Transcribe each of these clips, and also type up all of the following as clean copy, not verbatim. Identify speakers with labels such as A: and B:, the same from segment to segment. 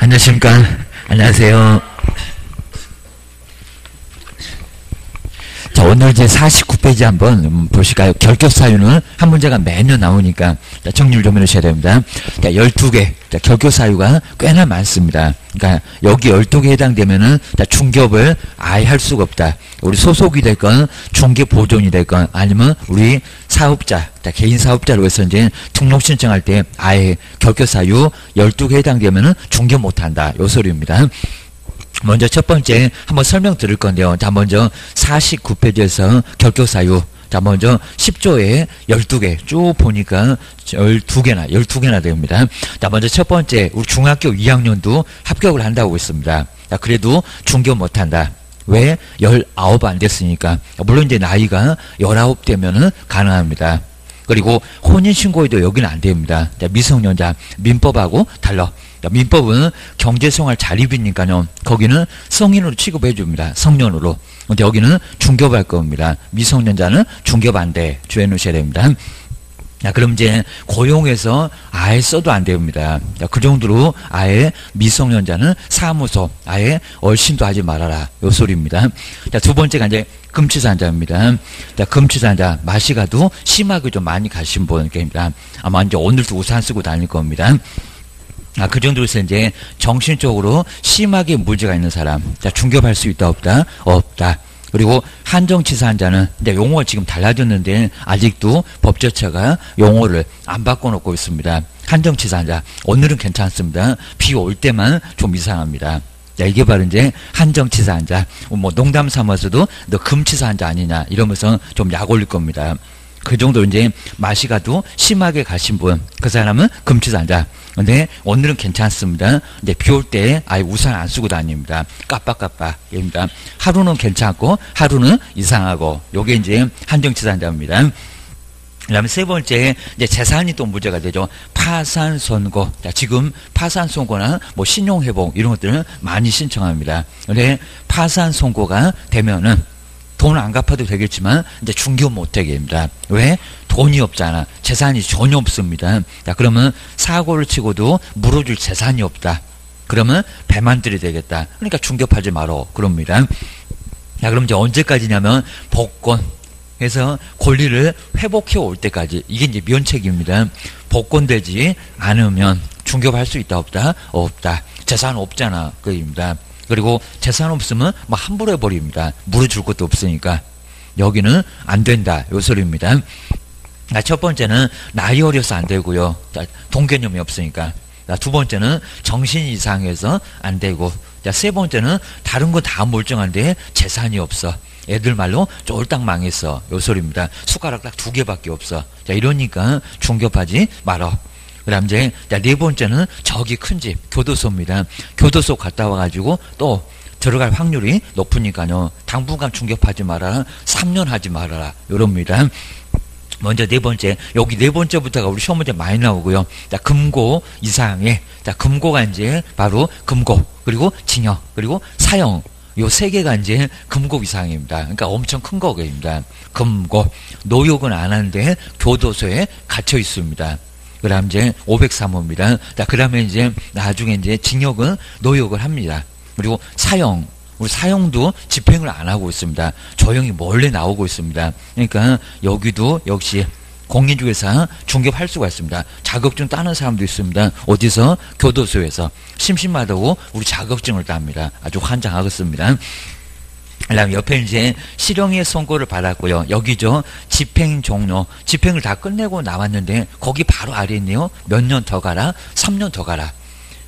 A: 안녕하십니까. 안녕하세요. 자, 오늘 이제 49페이지 한번 보실까요? 결격 사유는 한 문제가 매년 나오니까 정리를 좀 해주셔야 됩니다. 자, 12개. 자, 결격 사유가 꽤나 많습니다. 그러니까 여기 12개에 해당되면은 중개업을 아예 할 수가 없다. 우리 소속이 됐건 중개 보존이 됐건 아니면 우리 사업자, 개인 사업자로 해서 이제 등록 신청할 때 아예 결격 사유 12개에 해당되면은 중개 못 한다. 요 소리입니다. 먼저 첫 번째 한번 설명 드릴 건데요. 자, 먼저 49페이지에서 결격 사유. 자, 먼저 10조에 12개 쭉 보니까 12개나 됩니다. 자, 먼저 첫 번째, 우리 중학교 2학년도 합격을 한다고 했습니다. 자, 그래도 중개업 못 한다. 왜? 19 안 됐으니까. 물론 이제 나이가 19 되면은 가능합니다. 그리고 혼인신고에도 여기는 안 됩니다. 자, 미성년자, 민법하고 달라. 자, 민법은 경제생활 자립이니까요. 거기는 성인으로 취급해 줍니다. 성년으로. 근데 여기는 중개업할 겁니다. 미성년자는 중개업 안 돼. 주의해 놓으셔야 됩니다. 자, 그럼 이제 고용해서 아예 써도 안 됩니다. 자, 그 정도로 아예 미성년자는 사무소 아예 얼씬도 하지 말아라. 요 소리입니다. 자, 두 번째가 이제 금치산자입니다. 자, 금치산자 마시가도 심하게 좀 많이 가신 분입니다. 아마 이제 오늘도 우산 쓰고 다닐 겁니다. 아, 그 정도로 해서 이제 정신적으로 심하게 문제가 있는 사람. 자, 중개업할 수 있다, 없다? 없다. 그리고 한정치사한자는 이제 용어가 지금 달라졌는데 아직도 법제처가 용어를 안 바꿔놓고 있습니다. 한정치사한자. 오늘은 괜찮습니다. 비 올 때만 좀 이상합니다. 자, 이게 바로 이제 한정치사한자. 뭐 농담 삼아서도 너 금치사한자 아니냐 이러면서 좀 약 올릴 겁니다. 그 정도 이제 마시가도 심하게 가신 분, 그 사람은 금치산자. 근데 오늘은 괜찮습니다. 근데 비 올 때 아예 우산 안 쓰고 다닙니다. 깜빡깜빡입니다. 하루는 괜찮고 하루는 이상하고, 요게 이제 한정치산자입니다. 그다음에 세 번째, 이제 재산이 또 문제가 되죠. 파산 선고. 자, 지금 파산 선고나 뭐 신용 회복 이런 것들은 많이 신청합니다. 근데 파산 선고가 되면은 돈을 안 갚아도 되겠지만 이제 중개업 못하게 됩니다. 왜? 돈이 없잖아. 재산이 전혀 없습니다. 자, 그러면 사고를 치고도 물어줄 재산이 없다. 그러면 배만 들이 되겠다. 그러니까 중개업하지 말어. 그럽니다. 자, 그럼 이제 언제까지냐면 복권해서 권리를 회복해 올 때까지. 이게 이제 면책입니다. 복권되지 않으면 중개업할 수 있다, 없다? 없다. 재산 없잖아. 그입니다. 그리고 재산 없으면 뭐 함부로 해버립니다. 물어줄 것도 없으니까. 여기는 안 된다. 요 소리입니다. 자, 첫 번째는 나이 어려서 안 되고요. 자, 돈 개념이 없으니까. 자, 두 번째는 정신이 이상해서 안 되고. 자, 세 번째는 다른 거 다 멀쩡한데 재산이 없어. 애들 말로 쫄딱 망했어. 요 소리입니다. 숟가락 딱 2개밖에 없어. 자, 이러니까 중개업하지 말어. 그 다음 이제, 네 번째는 저기 큰 집, 교도소입니다. 교도소 갔다 와가지고 또 들어갈 확률이 높으니까요. 당분간 중개업하지 말아라. 3년 하지 말아라. 요럽니다. 먼저 네 번째, 여기 네 번째부터가 우리 시험 문제 많이 나오고요. 자, 금고 이상의, 자, 금고가 이제 바로 금고, 그리고 징역, 그리고 사형. 요 세 개가 이제 금고 이상입니다. 그러니까 엄청 큰 거입니다. 금고. 노역은 안 하는데 교도소에 갇혀 있습니다. 그 다음 이제 503호입니다. 자, 그 다음에 이제 나중에 이제 징역은 노역을 합니다. 그리고 사형, 우리 사형도 집행을 안 하고 있습니다. 조용히 몰래 나오고 있습니다. 그러니까 여기도 역시 공인중개사 중개업할 수가 있습니다. 자격증 따는 사람도 있습니다. 어디서? 교도소에서. 심심하다고 우리 자격증을 땁니다. 아주 환장하겠습니다. 그다음 옆에 이제 실형의 선고를 받았고요. 여기죠. 집행 종료. 집행을 다 끝내고 나왔는데 거기 바로 아래에 있네요. 몇 년 더 가라? 3년 더 가라.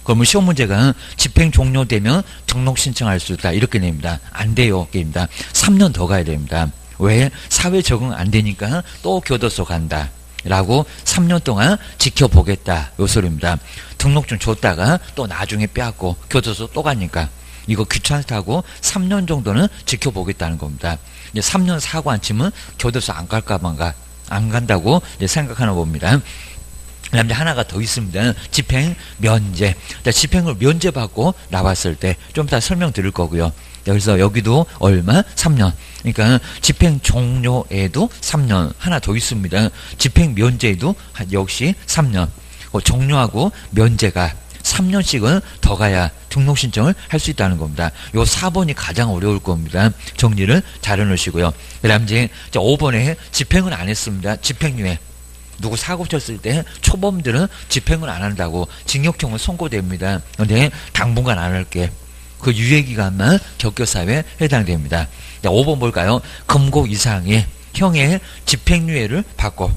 A: 그러면 시험 문제가 집행 종료되면 등록 신청할 수 있다. 이렇게 냅니다. 안 돼요. 게임입니다. 3년 더 가야 됩니다. 왜? 사회 적응 안 되니까 또 교도소 간다. 라고 3년 동안 지켜보겠다. 요 소리입니다. 등록증 줬다가 또 나중에 빼앗고 교도소 또 가니까. 이거 귀찮다고 3년 정도는 지켜보겠다는 겁니다. 이제 3년 사고 안 치면 교도소 안 갈까 말까, 안 간다고 이제 생각하나 봅니다. 그 다음에 하나가 더 있습니다. 집행 면제. 자, 집행을 면제받고 나왔을 때 좀 이따 설명드릴 거고요. 그래서 여기도 얼마? 3년. 그러니까 집행 종료에도 3년. 하나 더 있습니다. 집행 면제에도 역시 3년. 종료하고 면제가 3년씩은 더 가야 등록 신청을 할 수 있다는 겁니다. 요 4번이 가장 어려울 겁니다. 정리를 잘 해놓으시고요. 그 다음 이제 5번에 집행은 안 했습니다. 집행유예. 누구 사고 쳤을 때 초범들은 집행을 안 한다고 징역형은 선고됩니다. 근데 당분간 안 할게. 그 유예기간만 격려사유에 해당됩니다. 자, 5번 볼까요? 금고 이상의 형의 집행유예를 받고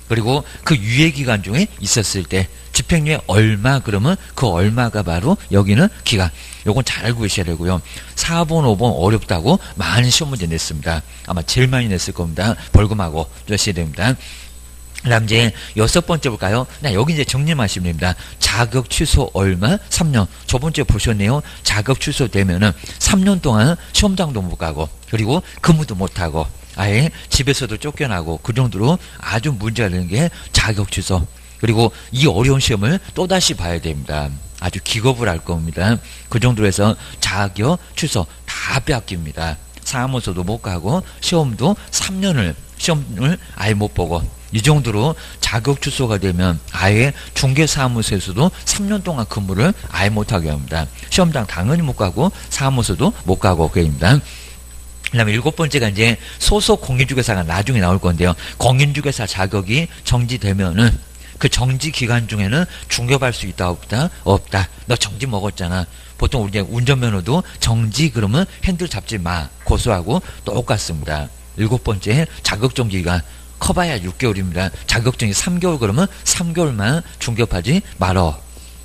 A: 그리고 그 유예기간 중에 있었을 때 집행유예 얼마 그러면 그 얼마가 바로 여기는 기간. 요건 잘 알고 계셔야 되고요. 4번, 5번 어렵다고 많은 시험 문제 냈습니다. 아마 제일 많이 냈을 겁니다. 벌금하고 주셔야 됩니다. 그 다음 이제 6번째 볼까요? 여기 이제 정리만 하시면 됩니다. 자격 취소 얼마? 3년. 저번주에 보셨네요. 자격 취소되면은 3년 동안 시험장도 못 가고, 그리고 근무도 못 하고, 아예 집에서도 쫓겨나고, 그 정도로 아주 문제가 되는 게 자격 취소. 그리고 이 어려운 시험을 또다시 봐야 됩니다. 아주 기겁을 할 겁니다. 그 정도로 해서 자격 취소 다 빼앗깁니다. 사무소도 못 가고, 시험도 3년을, 시험을 아예 못 보고, 이 정도로 자격 취소가 되면 아예 중개사무소에서도 3년 동안 근무를 아예 못하게 합니다. 시험장 당연히 못 가고 사무소도 못 가고 그럽니다. 그 다음에 7번째가 이제 소속 공인중개사가 나중에 나올 건데요. 공인중개사 자격이 정지되면은 그 정지 기간 중에는 중개할 수 있다 없다? 없다. 너 정지 먹었잖아. 보통 우리 운전면허도 정지 그러면 핸들 잡지 마. 고소하고 똑같습니다. 7번째 자격정지 기간. 커봐야 6개월입니다. 자격증이 3개월 그러면 3개월만 중개하지 말어.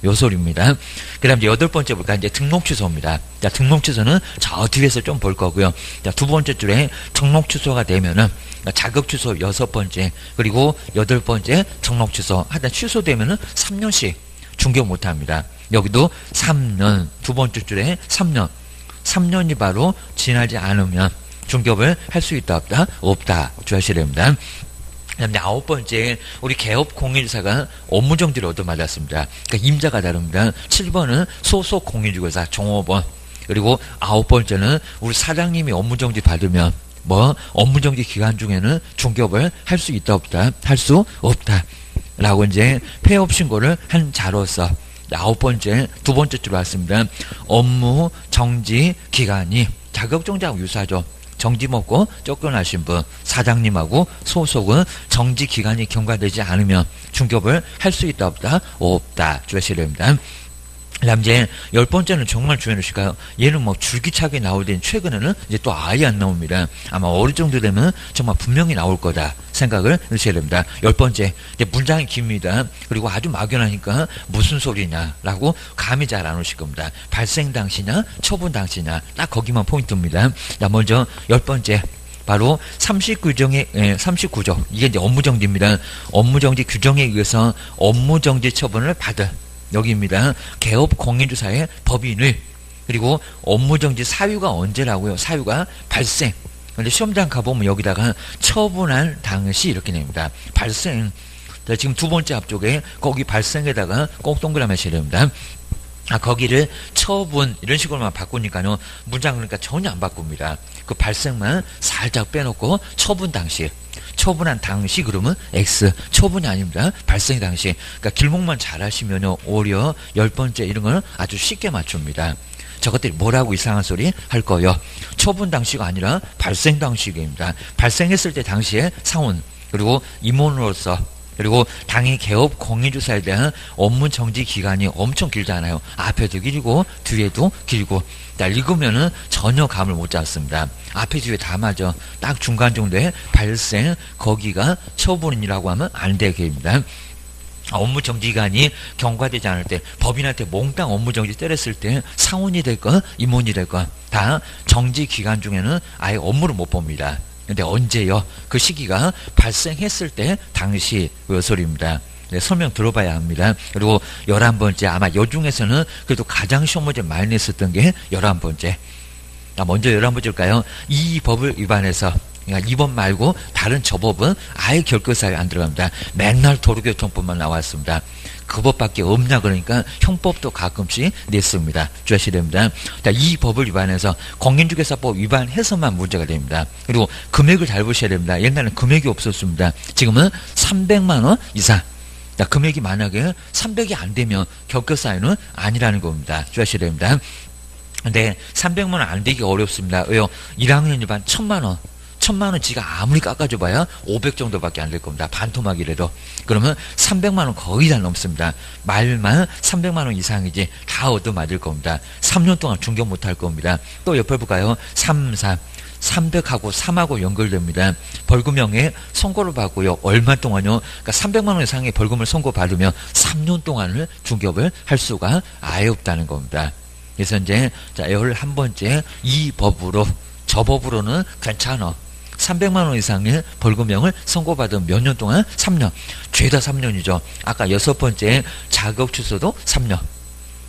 A: 요 소리입니다. 그 다음 이제 8번째 볼까? 이제 등록 취소입니다. 자, 등록 취소는 저 뒤에서 좀 볼 거고요. 자, 2번째 줄에 등록 취소가 되면은 자격 취소 6번째, 그리고 8번째 등록 취소. 하여튼 취소되면은 3년씩 중개 못 합니다. 여기도 3년, 2번째 줄에 3년. 3년이 바로 지나지 않으면 중개업을 할 수 있다 없다? 없다. 주의하셔야 됩니다. 그 다음에 9번째, 우리 개업 공인중개사가 업무정지를 얻어맞았습니다. 그러니까 임자가 다릅니다. 7번은 소속 공인중개사 종업원. 그리고 9번째는 우리 사장님이 업무정지 받으면 업무정지 기간 중에는 중개업을 할 수 있다 없다? 할 수 없다. 라고 이제 폐업 신고를 한 자로서 9번째, 2번째 줄 왔습니다. 업무 정지 기간이 자격정지하고 유사하죠. 정지 먹고 쫓겨나신 분, 사장님하고 소속은 정지 기간이 경과되지 않으면 중개업을 할 수 있다 없다? 없다. 주셔야 됩니다. 그 다음 이제 10번째는 정말 주의해 주실까요? 얘는 줄기차게 나오더니 최근에는 이제 또 아예 안 나옵니다. 아마 어느 정도 되면 정말 분명히 나올 거다 생각을 하셔야 됩니다. 10번째, 이제 문장이 깁니다. 그리고 아주 막연하니까 무슨 소리냐라고 감이 잘 안 오실 겁니다. 발생 당시냐, 처분 당시냐, 딱 거기만 포인트입니다. 자, 먼저 10번째. 바로 39조. 이게 이제 업무정지입니다. 업무정지 규정에 의해서 업무정지 처분을 받은 여기입니다. 개업 공인중개사의 법인을, 그리고 업무정지 사유가 언제라고요? 사유가 발생. 근데 시험장 가보면 여기다가 처분한 당시 이렇게 냅니다. 발생. 자, 지금 2번째 앞쪽에 거기 발생에다가 꼭 동그라미 하셔야 됩니다. 거기를 처분 이런 식으로만 바꾸니까요. 문장 그러니까 전혀 안 바꿉니다. 그 발생만 살짝 빼놓고 처분 당시. 처분한 당시 그러면 X. 처분이 아닙니다. 발생 당시. 그러니까 길목만 잘 하시면요. 오히려 10번째 이런 거는 아주 쉽게 맞춥니다. 저것들이 뭐라고 이상한 소리 할 거예요. 처분 당시가 아니라 발생 당시입니다. 발생했을 때 당시에 상훈, 그리고 임원으로서, 그리고 당의 개업 공인중개사에 대한 업무 정지 기간이 엄청 길잖아요. 앞에도 길고 뒤에도 길고. 읽으면은 전혀 감을 못 잡습니다. 앞에 뒤에 다 맞아. 딱 중간 정도에 발생, 거기가 처분이라고 하면 안 되게입니다. 업무 정지 기간이 경과되지 않을 때, 법인한테 몽땅 업무 정지 때렸을 때 상훈이 될 건, 임원이 될 건 다 정지 기간 중에는 아예 업무를 못 봅니다. 근데 언제요? 그 시기가 발생했을 때 당시 그 소리입니다. 네, 설명 들어봐야 합니다. 그리고 11번째, 아마 요 중에서는 그래도 가장 시험 문제 많이 냈었던 게 11번째. 먼저 11번째일까요? 이 법을 위반해서, 그러니까 2번 말고 다른 저 법은 아예 결격사유에 안 들어갑니다. 맨날 도로교통법만 나왔습니다. 그 법밖에 없냐 그러니까 형법도 가끔씩 냈습니다. 주의하셔야 됩니다. 자, 이 법을 위반해서 공인중개사법 위반해서만 문제가 됩니다. 그리고 금액을 잘 보셔야 됩니다. 옛날에는 금액이 없었습니다. 지금은 300만 원 이상. 자, 금액이 만약에 300이 안 되면 결격사유는 아니라는 겁니다. 주의하셔야 됩니다. 근데 300만 원 안 되기 어렵습니다. 왜요? 1학년 일반 1000만 원. 1000만 원 지가 아무리 깎아줘봐야 500 정도밖에 안 될 겁니다. 반토막이라도. 그러면 300만 원 거의 다 넘습니다. 말만 300만 원 이상이지 다 얻어맞을 겁니다. 3년 동안 중개 못할 겁니다. 또 옆에 볼까요? 300하고 3하고 연결됩니다. 벌금형에 선고를 받고요. 얼마 동안요? 그러니까 300만 원 이상의 벌금을 선고받으면 3년 동안을 중개업을 할 수가 아예 없다는 겁니다. 그래서 이제 자, 11번째 이 법으로 저 법으로는 괜찮아. 300만 원 이상의 벌금형을 선고받은 몇 년 동안? 3년. 죄다 3년이죠. 아까 6번째 자격 취소도 3년.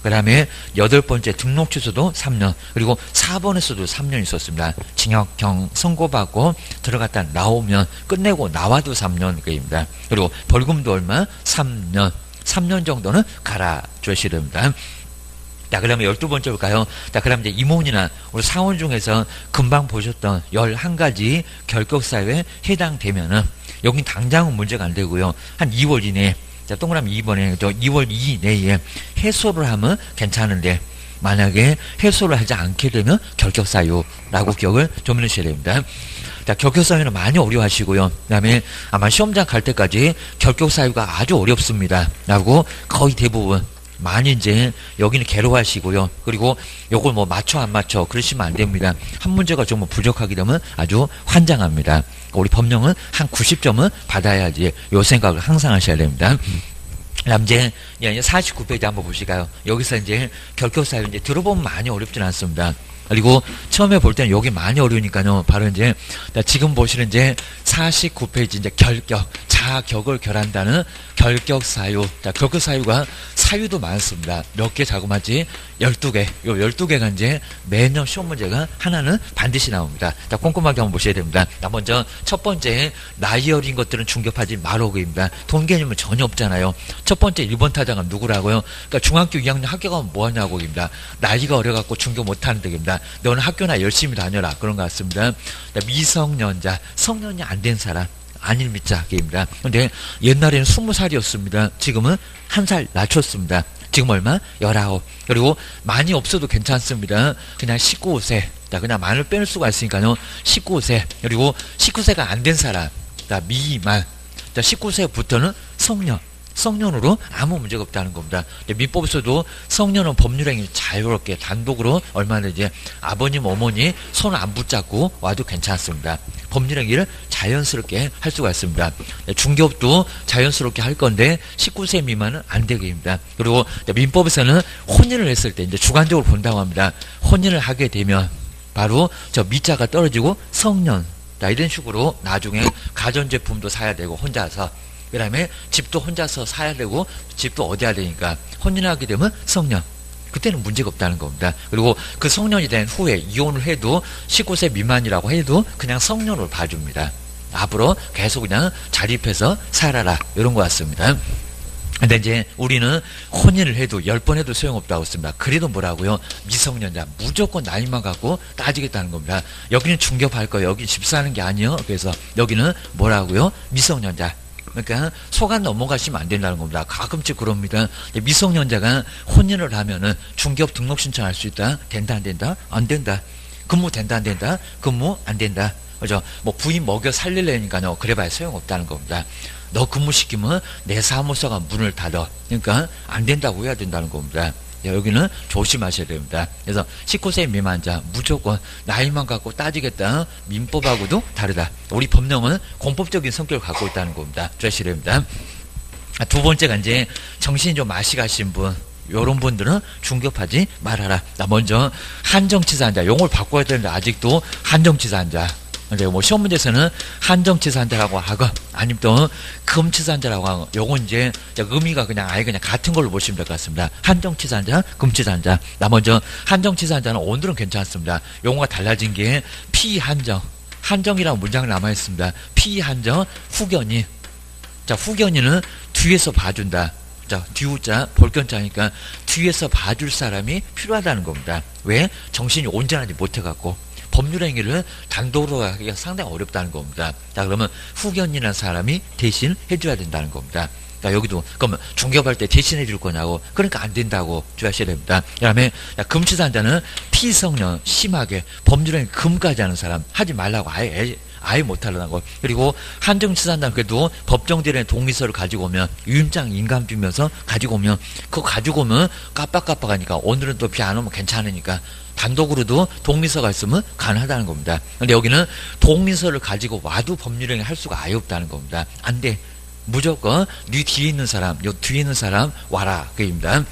A: 그 다음에 8번째 등록 취소도 3년. 그리고 4번에서도 3년 있었습니다. 징역형 선고받고 들어갔다 나오면 끝내고 나와도 3년 입니다. 그리고 벌금도 얼마? 3년. 3년 정도는 갈아줘야 됩니다. 자, 그 다음에 12번째 볼까요? 자, 그 다음에 이제 이문이나 우리 상원 중에서 금방 보셨던 11가지 결격사유에 해당되면은, 여긴 당장은 문제가 안 되고요. 한 2월 이내에, 자, 동그라미 2번에, 2월 2일 내에 해소를 하면 괜찮은데, 만약에 해소를 하지 않게 되면 결격사유라고 기억을 좀 해주셔야 됩니다. 자, 결격사유는 많이 어려워하시고요. 그 다음에 아마 시험장 갈 때까지 결격사유가 아주 어렵습니다. 라고 거의 대부분 많이 이제 여기는 괴로워하시고요. 그리고 요걸 뭐 맞춰 안 맞춰 그러시면 안 됩니다. 한 문제가 좀 부족하게 되면 아주 환장합니다. 우리 법령은 한 90점은 받아야지 요 생각을 항상 하셔야 됩니다. 그다음 이제 49페이지 한번 보실까요? 여기서 이제 결격사유 이제 들어보면 많이 어렵진 않습니다. 그리고 처음에 볼 때는 여기 많이 어려우니까요. 바로 이제 지금 보시는 이제 49페이지 이제 결격, 자격을 결한다는 결격사유. 자, 결격사유가 사유도 많습니다. 몇 개 자그마치 12개. 요 12개가 이제 매년 시험 문제가 하나는 반드시 나옵니다. 자, 꼼꼼하게 한번 보셔야 됩니다. 자, 먼저 첫 번째, 나이 어린 것들은 중개하지 말라고입니다. 돈 개념은 전혀 없잖아요. 첫 번째 1번 타자가 누구라고요? 그러니까 중학교 2학년 합격하면 뭐하냐고입니다. 나이가 어려갖고 중개 못하는 데입니다. 너는 학교나 열심히 다녀라. 그런 것 같습니다. 자, 미성년자, 성년이 안 된 사람. 아닙니다. 게임입니다. 근데 옛날에는 20살이었습니다. 지금은 1살 낮췄습니다. 지금 얼마? 19. 그리고 많이 없어도 괜찮습니다. 그냥 19세. 자, 그냥 만을 빼놓을 수가 있으니까요. 19세. 그리고 19세가 안 된 사람. 자, 미만. 자, 19세부터는 성년. 성년으로 아무 문제가 없다는 겁니다. 민법에서도 성년은 법률행위 자유롭게 단독으로 얼마나 이제 아버님, 어머니 손 안 붙잡고 와도 괜찮습니다. 법률행위를 자연스럽게 할 수가 있습니다. 중개업도 자연스럽게 할 건데 19세 미만은 안 되게입니다. 그리고 민법에서는 혼인을 했을 때 이제 주관적으로 본다고 합니다. 혼인을 하게 되면 바로 저 미자가 떨어지고 성년. 자, 이런 식으로 나중에 가전제품도 사야 되고 혼자서. 그 다음에 집도 혼자서 사야 되고 집도 얻어야 되니까 혼인하게 되면 성년. 그때는 문제가 없다는 겁니다. 그리고 그 성년이 된 후에 이혼을 해도 19세 미만이라고 해도 그냥 성년으로 봐줍니다. 앞으로 계속 그냥 자립해서 살아라. 이런 것 같습니다. 근데 이제 우리는 혼인을 해도 10번 해도 소용없다고 했습니다. 그래도 뭐라고요? 미성년자 무조건 나이만 갖고 따지겠다는 겁니다. 여기는 중개할 거예요. 여기 집사하는 게 아니에요. 그래서 여기는 뭐라고요? 미성년자. 그러니까 소관 넘어가시면 안 된다는 겁니다. 가끔씩 그럽니다. 미성년자가 혼인을 하면은 중개업 등록 신청할 수 있다. 된다 안 된다? 안 된다. 근무 된다 안 된다? 근무 안 된다. 그죠? 뭐 부인 먹여 살릴래니까요. 그래봐야 소용없다는 겁니다. 너 근무시키면 내 사무소가 문을 닫아. 그러니까 안 된다고 해야 된다는 겁니다. 여기는 조심하셔야 됩니다. 그래서 19세 미만자 무조건 나이만 갖고 따지겠다. 민법하고도 다르다. 우리 법령은 공법적인 성격을 갖고 있다는 겁니다. 주의하셔야 됩니다. 두 번째가 이제 정신이 좀 마시가신 분. 요런 분들은 중개업하지 말아라. 나 먼저 한정치사한자. 용어를 바꿔야 되는데 아직도 한정치사한자. 근데 뭐 시험 문제에서는 한정치사한자라고 하고 아니면 또 금치사한자라고 하고 요건 이제 의미가 그냥 아예 그냥 같은 걸로 보시면 될 것 같습니다. 한정치사한자, 금치사한자. 나 먼저 한정치사한자는 오늘은 괜찮습니다. 용어가 달라진 게 피한정. 한정이라는 문장이 남아 있습니다. 피한정, 후견인. 자, 후견인은 뒤에서 봐준다. 자, 뒤우자, 볼견자니까 뒤에서 봐줄 사람이 필요하다는 겁니다. 왜? 정신이 온전하지 못해갖고. 법률행위를 단독으로 하기가 상당히 어렵다는 겁니다. 자, 그러면 후견이라는 사람이 대신 해줘야 된다는 겁니다. 그러니까 여기도 그러면 중개업할 때 대신해 줄 거냐고. 그러니까 안 된다고 주의하셔야 됩니다. 그다음에 금치산자는 피성년 심하게 법률행 금까지 하는 사람 하지 말라고 아예 못하려고. 그리고 한정치산자는 그래도 법정대리인 동의서를 가지고 오면 유임장 인감주면서 가지고 오면 그거 가지고 오면 깜빡깜빡하니까 오늘은 또 비 안 오면 괜찮으니까 단독으로도 동의서가 있으면 가능하다는 겁니다. 근데 여기는 동의서를 가지고 와도 법률행위 할 수가 아예 없다는 겁니다. 안 돼. 무조건 네 뒤에 있는 사람, 요 뒤에 있는 사람 와라 그입니다.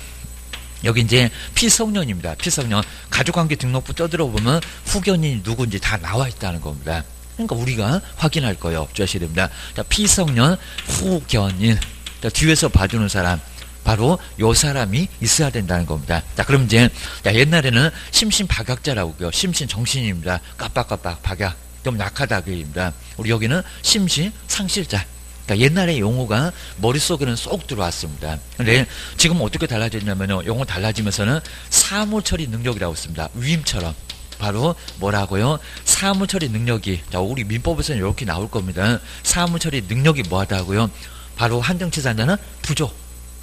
A: 여기 이제 피성년입니다. 피성년 가족관계 등록부 떠들어보면 후견인이 누군지 다 나와 있다는 겁니다. 그러니까 우리가 확인할 거예요. 주의하셔야 됩니다. 자, 피성년 후견인. 자, 뒤에서 봐주는 사람. 바로 요 사람이 있어야 된다는 겁니다. 자, 그럼 이제 옛날에는 심신박약자라고 해요. 심신정신입니다. 깜빡깜빡 박약. 좀 약하다 그입니다. 우리 여기는 심신상실자. 그러니까 옛날의 용어가 머릿속에는 쏙 들어왔습니다. 근데 지금 어떻게 달라졌냐면요. 용어 달라지면서는 사무처리 능력이라고 있습니다. 위임처럼. 바로 뭐라고요? 사무처리 능력이. 자, 우리 민법에서는 이렇게 나올 겁니다. 사무처리 능력이 뭐하다고요? 바로 한정치산자는 부족.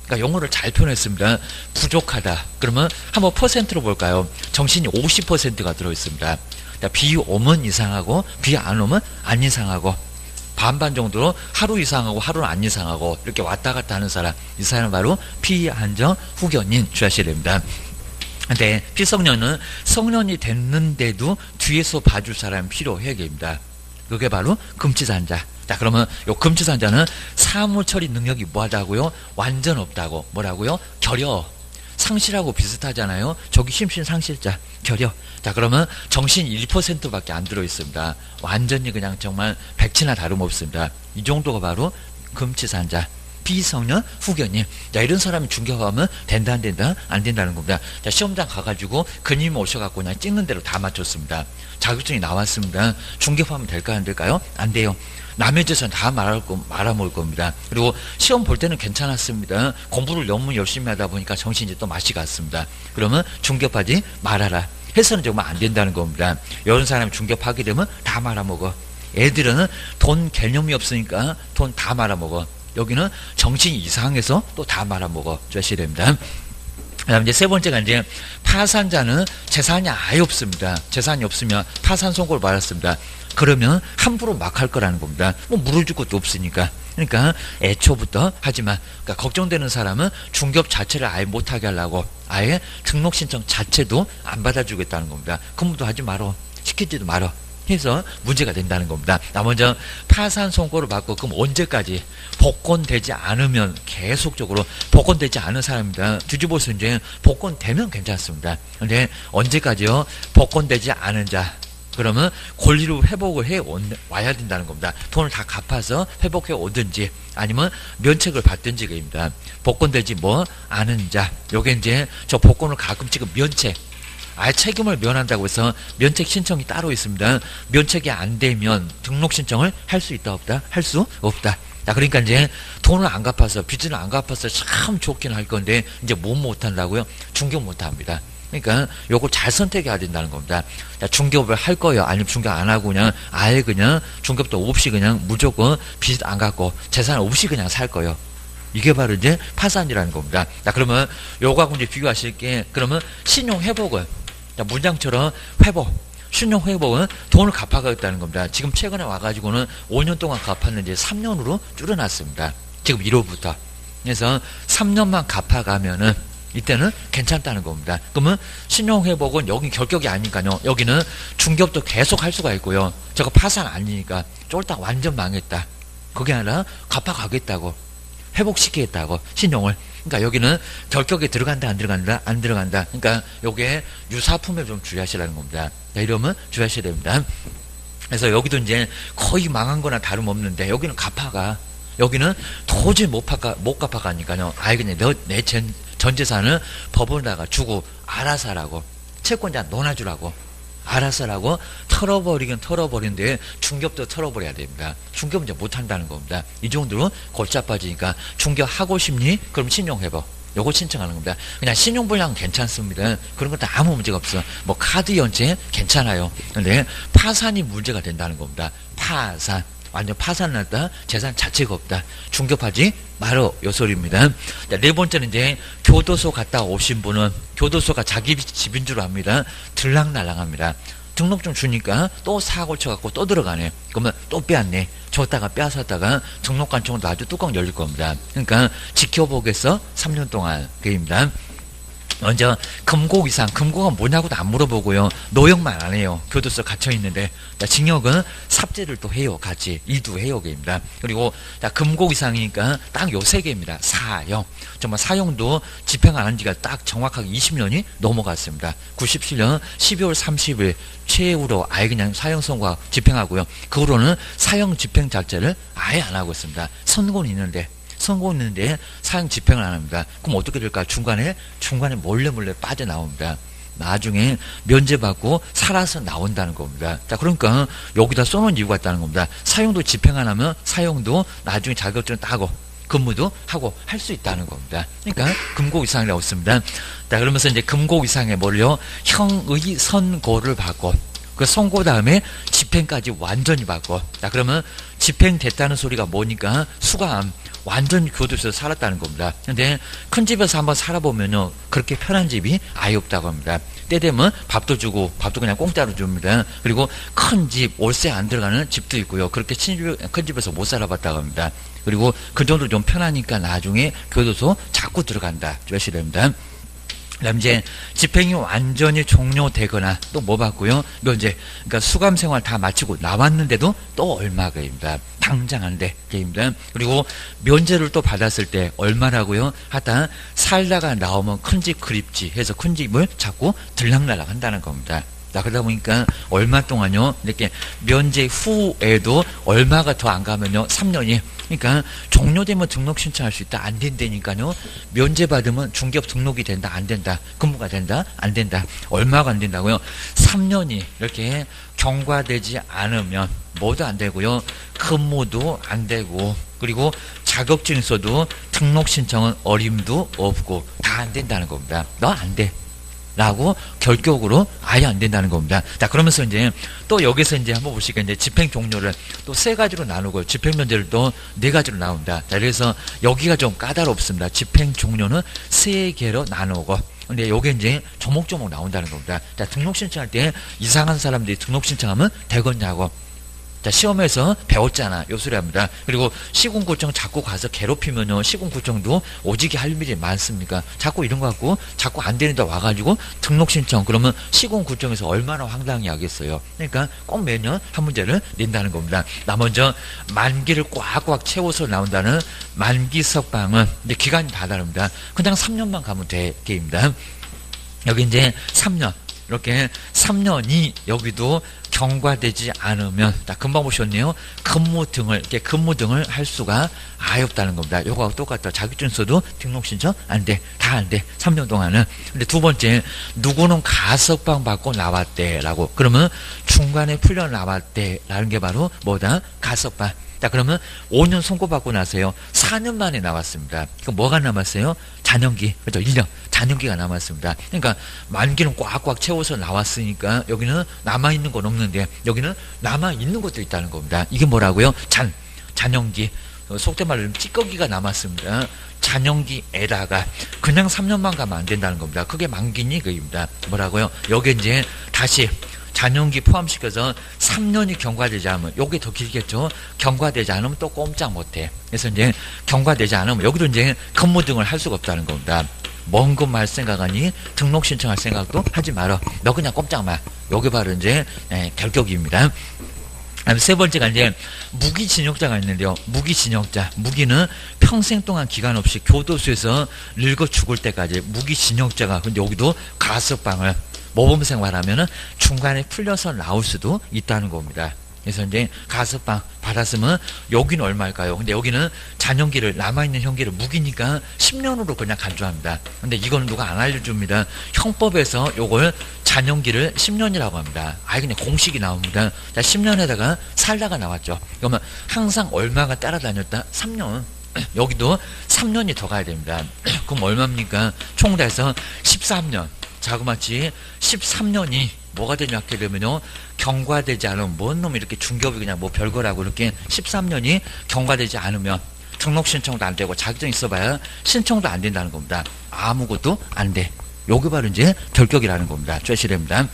A: 그러니까 용어를 잘 표현했습니다. 부족하다. 그러면 한번 퍼센트로 볼까요? 정신이 50%가 들어있습니다. 비 오면 이상하고 비 안 오면 안 이상하고 반반 정도로 하루 이상하고 하루는 안 이상하고 이렇게 왔다 갔다 하는 사람. 이 사람은 바로 피한정 후견인 주의하셔야 됩니다. 근데 피성년은 성년이 됐는데도 뒤에서 봐줄 사람이 필요해 계입니다. 그게 바로 금치산자. 자, 그러면 요 금치산자는 사무처리 능력이 뭐하다고요? 완전 없다고. 뭐라고요? 결여. 상실하고 비슷하잖아요. 저기 심신상실자. 결여. 자, 그러면 정신 1%밖에 안 들어있습니다. 완전히 그냥 정말 백치나 다름없습니다. 이 정도가 바로 금치산자. 비성년 후견인. 자, 이런 사람이 중개하면 된다 안 된다? 안 된다는 겁니다. 자, 시험장 가가지고 그님 오셔갖고 그냥 찍는 대로 다 맞췄습니다. 자격증이 나왔습니다. 중개하면 될까요? 안 될까요? 안 돼요. 남의 재산 다 말아먹을 겁니다. 그리고 시험 볼 때는 괜찮았습니다. 공부를 너무 열심히 하다 보니까 정신이 또 맛이 갔습니다. 그러면 중개하지 말아라. 해서는 정말 안 된다는 겁니다. 이런 사람이 중개하게 되면 다 말아먹어. 애들은 돈 개념이 없으니까 돈 다 말아먹어. 여기는 정신이 이상해서 또 다 말아먹어. 주셔야 됩니다. 그다음 이제 세 번째가 이제 파산자는 재산이 아예 없습니다. 재산이 없으면 파산 선고를 받았습니다. 그러면 함부로 막 할 거라는 겁니다. 뭐 물어줄 것도 없으니까. 그러니까 애초부터 하지만 그러니까 걱정되는 사람은 중개업 자체를 아예 못하게 하려고 아예 등록 신청 자체도 안 받아주겠다는 겁니다. 근무도 하지 말어. 시키지도 말어. 해서 문제가 된다는 겁니다. 나 먼저 파산 선고를 받고 그럼 언제까지 복권되지 않으면 계속적으로 복권되지 않은 사람입니다. 뒤집어서 이제 복권되면 괜찮습니다. 근데 언제까지요? 복권되지 않은 자. 그러면 권리로 회복을 해 와야 된다는 겁니다. 돈을 다 갚아서 회복해 오든지 아니면 면책을 받든지 그입니다. 복권되지 뭐 않은 자. 요게 이제 저 복권을 가끔 지금 면책. 아예 책임을 면한다고 해서 면책 신청이 따로 있습니다. 면책이 안 되면 등록 신청을 할 수 있다 없다? 할 수 없다. 자, 그러니까 이제 돈을 안 갚아서 빚을 안 갚아서 참 좋긴 할 건데 이제 뭐 못한다고요? 중개업 못합니다. 그러니까 요걸 잘 선택해야 된다는 겁니다. 자, 중개업을 할 거예요? 아니면 중개업 안 하고 그냥 아예 그냥 중개업도 없이 그냥 무조건 빚 안 갚고 재산 없이 그냥 살 거예요. 이게 바로 이제 파산이라는 겁니다. 자, 그러면 요거하고 이제 비교하실게. 그러면 신용 회복은 자, 문장처럼 회복, 신용 회복은 돈을 갚아가겠다는 겁니다. 지금 최근에 와가지고는 5년 동안 갚았는데 3년으로 줄여놨습니다. 지금 1호부터. 그래서 3년만 갚아가면은 이때는 괜찮다는 겁니다. 그러면 신용 회복은 여기 결격이 아니니까요. 여기는 중개업도 계속 할 수가 있고요. 저거 파산 아니니까 쫄딱 완전 망했다. 그게 아니라 갚아가겠다고. 회복시키겠다고 신용을. 그러니까 여기는 결격에 들어간다 안 들어간다 안 들어간다. 그러니까 요게 유사품에 좀 주의하시라는 겁니다. 자, 이러면 주의하셔야 됩니다. 그래서 여기도 이제 거의 망한 거나 다름없는데 여기는 갚아가. 여기는 도저히 못 갚아가니까요. 아예 그냥 내 전 재산을 법원에다가 주고 알아서 하라고. 채권자 논아주라고. 알아서 하라고 털어버리긴 털어버리는데 중개업도 털어버려야 됩니다. 중개업 이제 못한다는 겁니다. 이 정도로 골치 아파지니까 중개업 하고 싶니? 그럼 신용회복. 요거 신청하는 겁니다. 그냥 신용불량 괜찮습니다. 그런 것도 아무 문제가 없어. 뭐 카드 연체 괜찮아요. 근데 파산이 문제가 된다는 겁니다. 파산. 완전 파산났다. 재산 자체가 없다. 중개하지 말어. 요 소리입니다. 자, 네 번째는 이제 교도소 갔다 오신 분은 교도소가 자기 집인 줄 압니다. 들락날락합니다. 등록증 주니까 또 사고를 쳐갖고 또 들어가네. 그러면 또 빼앗네. 줬다가 빼앗았다가 등록관청으로 아주 뚜껑 열릴 겁니다. 그러니까 지켜보겠어? 3년 동안. 그입니다. 먼저 금고 이상, 금고가 뭐냐고도 안 물어보고요. 노역만 안 해요. 교도소 갇혀 있는데. 자, 징역은 삽질을 또 해요. 같이 이두해요. 입니다. 그리고 자, 금고 이상이니까 딱 요 세 개입니다. 사형. 정말 사형도 집행 안 한 지가 딱 정확하게 20년이 넘어갔습니다. 97년 12월 30일 최후로 아예 그냥 사형 선고 집행하고요. 그 후로는 사형 집행 자체를 아예 안 하고 있습니다. 선고는 있는데 사형 집행을 안 합니다. 그럼 어떻게 될까? 중간에 몰래 빠져나옵니다. 나중에 면제받고 살아서 나온다는 겁니다. 자, 그러니까 여기다 써놓은 이유가 있다는 겁니다. 사형도 집행 안 하면 사형도 나중에 자격증 따고 근무도 하고 할 수 있다는 겁니다. 그러니까 금고 이상이라고 씁니다. 자, 그러면서 이제 금고 이상에 뭘요? 형의 선고를 받고 그 선고 다음에 집행까지 완전히 받고. 자, 그러면 집행됐다는 소리가 뭐니까 수감 완전 교도소에서 살았다는 겁니다. 근데 큰 집에서 한번 살아보면요, 그렇게 편한 집이 아예 없다고 합니다. 때 되면 밥도 주고, 밥도 그냥 공짜로 줍니다. 그리고 큰 집, 월세 안 들어가는 집도 있고요. 그렇게 큰 집에서 못 살아봤다고 합니다. 그리고 그 정도 좀 편하니까 나중에 교도소 자꾸 들어간다. 조심됩니다. 그다음 이제 집행이 완전히 종료되거나 또 뭐 받고요? 면제. 그러니까 수감 생활 다 마치고 나왔는데도 또 얼마가입니다. 당장 안 돼. 게임입니다. 그리고 면제를 또 받았을 때 얼마라고요? 하다 살다가 나오면 큰 집 그립지 해서 큰 집을 자꾸 들락날락 한다는 겁니다. 자, 그러다 보니까 얼마 동안요, 이렇게 면제 후에도 얼마가 더 안 가면요, 3년이. 그러니까 종료되면 등록 신청할 수 있다. 안 된다니까요. 면제 받으면 중개업 등록이 된다. 안 된다. 근무가 된다. 안 된다. 얼마가 안 된다고요? 3년이 이렇게 경과되지 않으면 뭐도 안 되고요. 근무도 안 되고, 그리고 자격증 있어도 등록 신청은 어림도 없고 다 안 된다는 겁니다. 너 안 돼. 라고 결격으로 아예 안 된다는 겁니다. 자, 그러면서 이제 또 여기서 이제 한번 보시니까 이제 집행 종료를 또 세 가지로 나누고 집행 면제를 또 네 가지로 나옵니다. 자, 그래서 여기가 좀 까다롭습니다. 집행 종료는 세 개로 나누고. 근데 요게 이제 조목조목 나온다는 겁니다. 자, 등록 신청할 때 이상한 사람들이 등록 신청하면 되겠냐고. 자, 시험에서 배웠잖아. 요 소리 합니다. 그리고 시군구청 자꾸 가서 괴롭히면요, 시군구청도 오지게 할 일이 많습니까? 자꾸 이런 거 갖고 자꾸 안 되는 데 와가지고 등록 신청, 그러면 시군구청에서 얼마나 황당히 하겠어요. 그러니까 꼭 매년 한 문제를 낸다는 겁니다. 나 먼저 만기를 꽉꽉 채워서 나온다는 만기 석방은 이제 기간이 다 다릅니다. 그냥 3년만 가면 돼. 게임입니다. 여기 이제 3년. 이렇게 3년이 여기도 경과되지 않으면, 자, 금방 보셨네요. 근무 등을 할 수가 아예 없다는 겁니다. 요거하고 똑같다. 자격증 써도 등록 신청 안 돼. 다 안 돼. 3년 동안은. 근데 두 번째, 누구는 가석방 받고 나왔대라고. 그러면 중간에 풀려 나왔대라는 게 바로 뭐다? 가석방. 자, 그러면 5년 선고받고 나서요, 4년 만에 나왔습니다. 그럼 뭐가 남았어요? 잔영기. 그렇죠? 1년. 잔영기가 남았습니다. 그러니까 만기는 꽉꽉 채워서 나왔으니까 여기는 남아있는 건 없는데 여기는 남아있는 것도 있다는 겁니다. 이게 뭐라고요? 잔영기. 속된 말로 찌꺼기가 남았습니다. 잔영기에다가 그냥 3년만 가면 안 된다는 겁니다. 그게 만기니 그입니다. 뭐라고요? 여기 이제 다시 잔영기 포함시켜서 3년이 경과되지 않으면, 요게 더 길겠죠? 경과되지 않으면 또 꼼짝 못해. 그래서 이제 경과되지 않으면 여기도 이제 근무 등을 할 수가 없다는 겁니다. 먼 근무 할 생각하니 등록 신청할 생각도 하지 마라. 너 그냥 꼼짝 마. 요게 바로 이제 결격입니다. 세 번째가 이제 무기징역자가 있는데요. 무기징역자. 무기는 평생 동안 기간 없이 교도소에서 늙어 죽을 때까지 무기징역자가, 근데 여기도 가석방을 모범 생활하면은 중간에 풀려서 나올 수도 있다는 겁니다. 그래서 이제 가석방 받았으면 여기는 얼마일까요? 근데 여기는 잔형기를, 남아있는 형기를 무기니까 10년으로 그냥 간주합니다. 근데 이거는 누가 안 알려줍니다. 형법에서 요걸 잔형기를 10년이라고 합니다. 아예 그냥 공식이 나옵니다. 자, 10년에다가 살다가 나왔죠. 그러면 항상 얼마가 따라다녔다? 3년. 여기도 3년이 더 가야 됩니다. 그럼 얼마입니까? 총 다 해서 13년. 자그마치 13년이 뭐가 되냐 하게 되면요, 경과되지 않으면 뭔 놈이 이렇게 중개업이 그냥 뭐 별거라고 이렇게 13년이 경과되지 않으면 등록 신청도 안 되고 자격증 있어봐야 신청도 안 된다는 겁니다. 아무것도 안 돼. 요게 바로 이제 결격이라는 겁니다. 쬐시됩니다.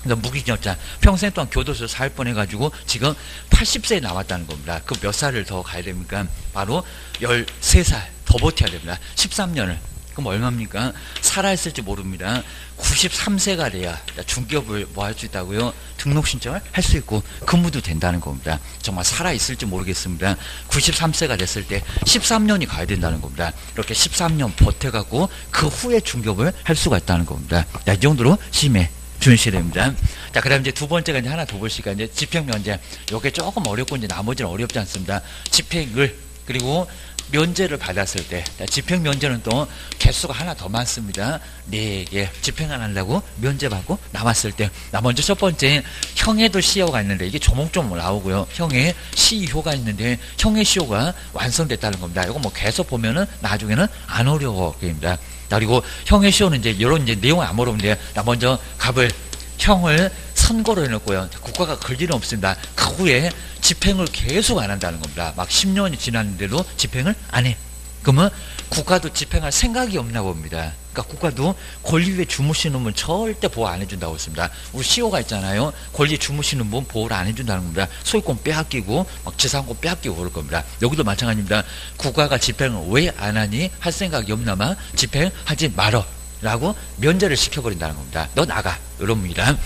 A: 무기징역자 평생 동안 교도소에서 살 뻔해가지고 지금 80세에 나왔다는 겁니다. 그 몇 살을 더 가야 됩니까? 바로 13살 더 버텨야 됩니다. 13년을. 그럼 얼마입니까? 살아있을지 모릅니다. 93세가 돼야 중개업을 뭐 할 수 있다고요? 등록 신청을 할 수 있고 근무도 된다는 겁니다. 정말 살아있을지 모르겠습니다. 93세가 됐을 때 13년이 가야 된다는 겁니다. 이렇게 13년 버텨갖고 그 후에 중개업을 할 수가 있다는 겁니다. 이 정도로 심해. 준시됩니다. 자, 그 다음 이제 두 번째가 이제 하나 더 볼 시간, 이제 집행면제. 요게 조금 어렵고, 이제 나머지는 어렵지 않습니다. 집행을, 그리고 면제를 받았을 때, 집행면제는 또 개수가 하나 더 많습니다. 4개. 집행 안 한다고 면제받고 나왔을 때. 먼저 첫 번째, 형해도 시효가 있는데, 이게 조목조목 나오고요. 형해 시효가 있는데, 형해 시효가 완성됐다는 겁니다. 이거 뭐 계속 보면은 나중에는 안 어려워. 입니다. 그리고 형의 시효는 이제 이런 이제 내용은 안 어려운데, 먼저 갑을 형을 선고로 해놓고요. 국가가 걸 일은 없습니다. 그 후에 집행을 계속 안 한다는 겁니다. 막 10년이 지났는데도 집행을 안 해. 그러면 국가도 집행할 생각이 없나 봅니다. 그러니까 국가도 권리 위에 주무시는 분 절대 보호 안 해준다고 했습니다. 우리 시효가 있잖아요. 권리 주무시는 분 보호를 안 해준다는 겁니다. 소유권 빼앗기고 막 재산권 빼앗기고 그럴 겁니다. 여기도 마찬가지입니다. 국가가 집행을 왜 안 하니 할 생각이 없나마 집행하지 말어 라고 면제를 시켜버린다는 겁니다. 너 나가 이런 겁니다.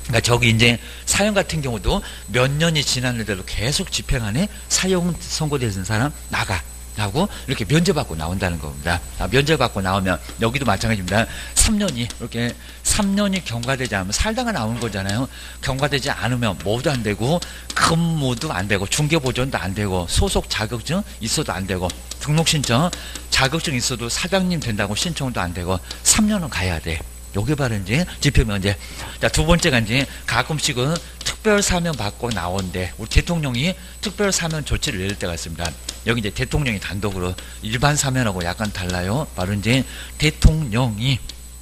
A: 그러니까 저기 이제 사형 같은 경우도 몇 년이 지났는데도 계속 집행하네. 사형 선고되는 사람 나가 하고 이렇게 면제받고 나온다는 겁니다. 면제받고 나오면 여기도 마찬가지입니다. 3년이 이렇게 3년이 경과되지 않으면 살다가 나오는 거잖아요. 경과되지 않으면 뭐도 안 되고 근무도 안 되고 중개보전도 안 되고 소속 자격증 있어도 안 되고 등록신청 자격증 있어도 사장님 된다고 신청도 안 되고 3년은 가야 돼. 요게 바로 이제 집행면제. 자, 두 번째가 이제 가끔씩은 특별 사면 받고 나온대. 우리 대통령이 특별 사면 조치를 내릴 때가 있습니다. 여기 이제 대통령이 단독으로 일반 사면하고 약간 달라요. 바로 이제 대통령이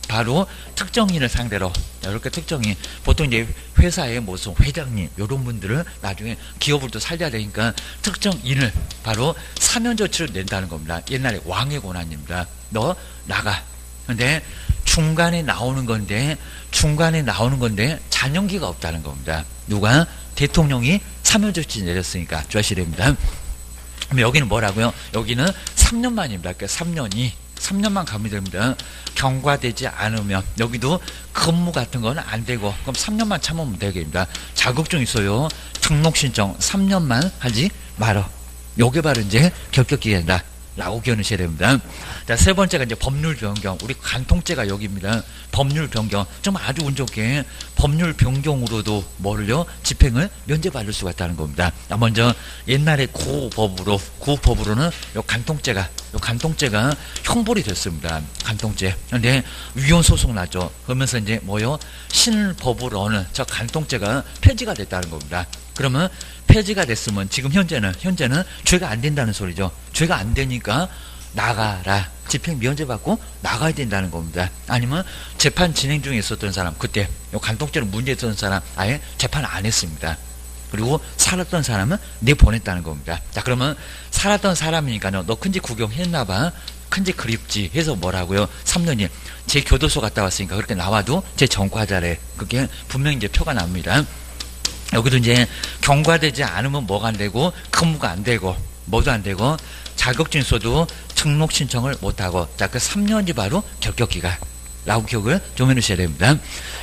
A: 바로 특정인을 상대로 이렇게 특정인 보통 이제 회사의 무슨 회장님 이런 분들을 나중에 기업을 또 살려야 되니까 특정인을 바로 사면 조치를 낸다는 겁니다. 옛날에 왕의 권한입니다. 너 나가. 근데 중간에 나오는 건데 잔영기가 없다는 겁니다. 누가? 대통령이 사면 조치 내렸으니까 조시됩니다. 그럼 여기는 뭐라고요? 여기는 3년만입니다. 그러니까 3년만 가면 됩니다. 경과되지 않으면 여기도 근무 같은 거는 안 되고 그럼 3년만 참으면 되겠습니다. 자격증 있어요. 등록 신청 3년만 하지 말어. 요게 바로 이제 결격기간이다 라고 기억하셔야 됩니다. 자, 세 번째가 이제 법률 변경. 우리 간통죄가 여기입니다. 법률 변경. 좀 아주 운 좋게 법률 변경으로도 뭐를요? 집행을 면제받을 수가 있다는 겁니다. 먼저 옛날에 구법으로는 요 간통죄가 형벌이 됐습니다. 간통죄. 근데 위헌 소송 나죠. 그러면서 이제 뭐요? 신법으로는 저 간통죄가 폐지가 됐다는 겁니다. 그러면 폐지가 됐으면 지금 현재는 죄가 안 된다는 소리죠. 죄가 안 되니까 나가라. 집행 면제받고 나가야 된다는 겁니다. 아니면 재판 진행 중에 있었던 사람, 그때 간통죄로 문제 있었던 사람 아예 재판 안 했습니다. 그리고 살았던 사람은 내보냈다는 겁니다. 자, 그러면 살았던 사람이니까 너 큰 집 구경했나봐. 큰 집 그립지 해서 뭐라고요? 3년이 제 교도소 갔다 왔으니까 그렇게 나와도 제 전과자래. 그게 분명히 이제 표가 납니다. 여기도 이제 경과되지 않으면 뭐가 안 되고 근무가 안 되고 뭐도 안 되고 자격증 있어도 등록 신청을 못하고 자, 그 3년이 바로 결격기간 라고 기억을 좀 해놓으셔야 됩니다.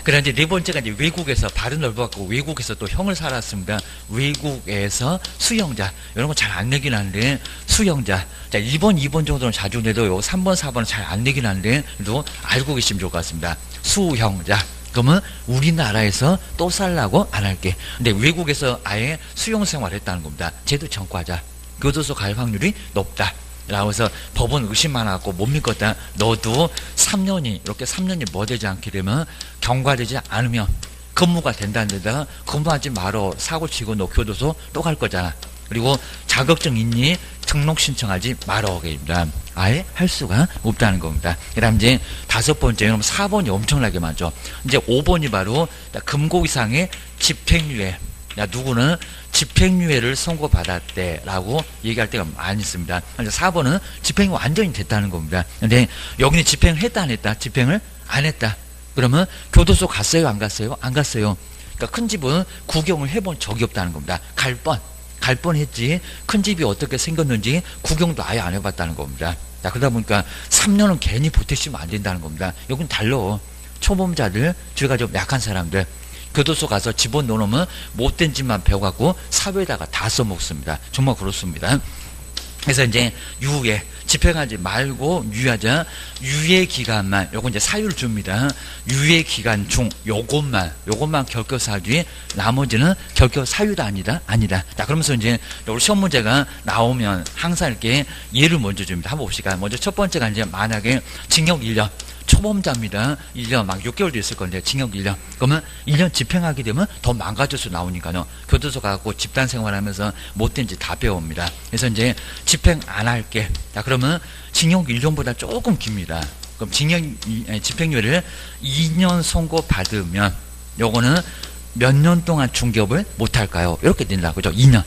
A: 그다음 이제 네 번째가 이제 외국에서 발은 넓어갖고 외국에서 또 형을 살았습니다. 외국에서 수형자 이런 거 잘 안 내긴 하는데 수형자 자 2번 정도는 자주 내도 요 3번 4번은 잘 안 내긴 하는데 그래도 알고 계시면 좋을 것 같습니다. 수형자 그러면 우리나라에서 또 살라고 안 할게. 근데 외국에서 아예 수용 생활을 했다는 겁니다. 쟤도 전과자. 교도소 갈 확률이 높다. 라고 해서 법원 의심 많아갖고 못 믿겠다. 너도 3년이 이렇게 3년이 뭐 되지 않게 되면 경과되지 않으면 근무가 된다는 데다가 근무하지 말어. 사고 치고 너 교도소 또 갈 거잖아. 그리고 자격증 있니? 등록 신청하지 말어입니다. 아예 할 수가 없다는 겁니다. 그 다음 이제 5번째, 여러분 4번이 엄청나게 많죠. 이제 5번이 바로 금고 이상의 집행유예. 누구는 집행유예를 선고받았대라고 얘기할 때가 많이 있습니다. 4번은 집행이 완전히 됐다는 겁니다. 근데 여기는 집행을 했다 안 했다? 집행을 안 했다. 그러면 교도소 갔어요? 안 갔어요? 안 갔어요. 그러니까 큰 집은 구경을 해본 적이 없다는 겁니다. 갈 뻔했지 큰 집이 어떻게 생겼는지 구경도 아예 안 해봤다는 겁니다. 자, 그러다 보니까 3년은 괜히 보태시면 안 된다는 겁니다. 여긴 달러 초범자들, 죄가 좀 약한 사람들 교도소 가서 집어넣으면 못된 짓만 배워갖고 사회에다가 다 써먹습니다. 정말 그렇습니다. 그래서 이제 유예, 집행하지 말고 유예하자. 유예 기간만, 요거 이제 사유를 줍니다. 유예 기간 중 요것만 결격 사유지 나머지는 결격 사유다 아니다. 자, 그러면서 이제 우리 시험 문제가 나오면 항상 이렇게 예를 먼저 줍니다. 한번 봅시다. 먼저 첫 번째가 이제 만약에 징역 1년. 초범자입니다. 1년 막 6개월도 있을 건데 징역 1년. 그러면 1년 집행하게 되면 더 망가져서 나오니까요. 교도소 가고 집단 생활하면서 못된 짓 다 배웁니다. 그래서 이제 집행 안 할게. 자, 그러면 징역 1년보다 조금 깁니다. 그럼 집행유예를 2년 선고받으면 요거는 몇 년 동안 중개업을 못 할까요? 이렇게 된다. 그죠? 2년.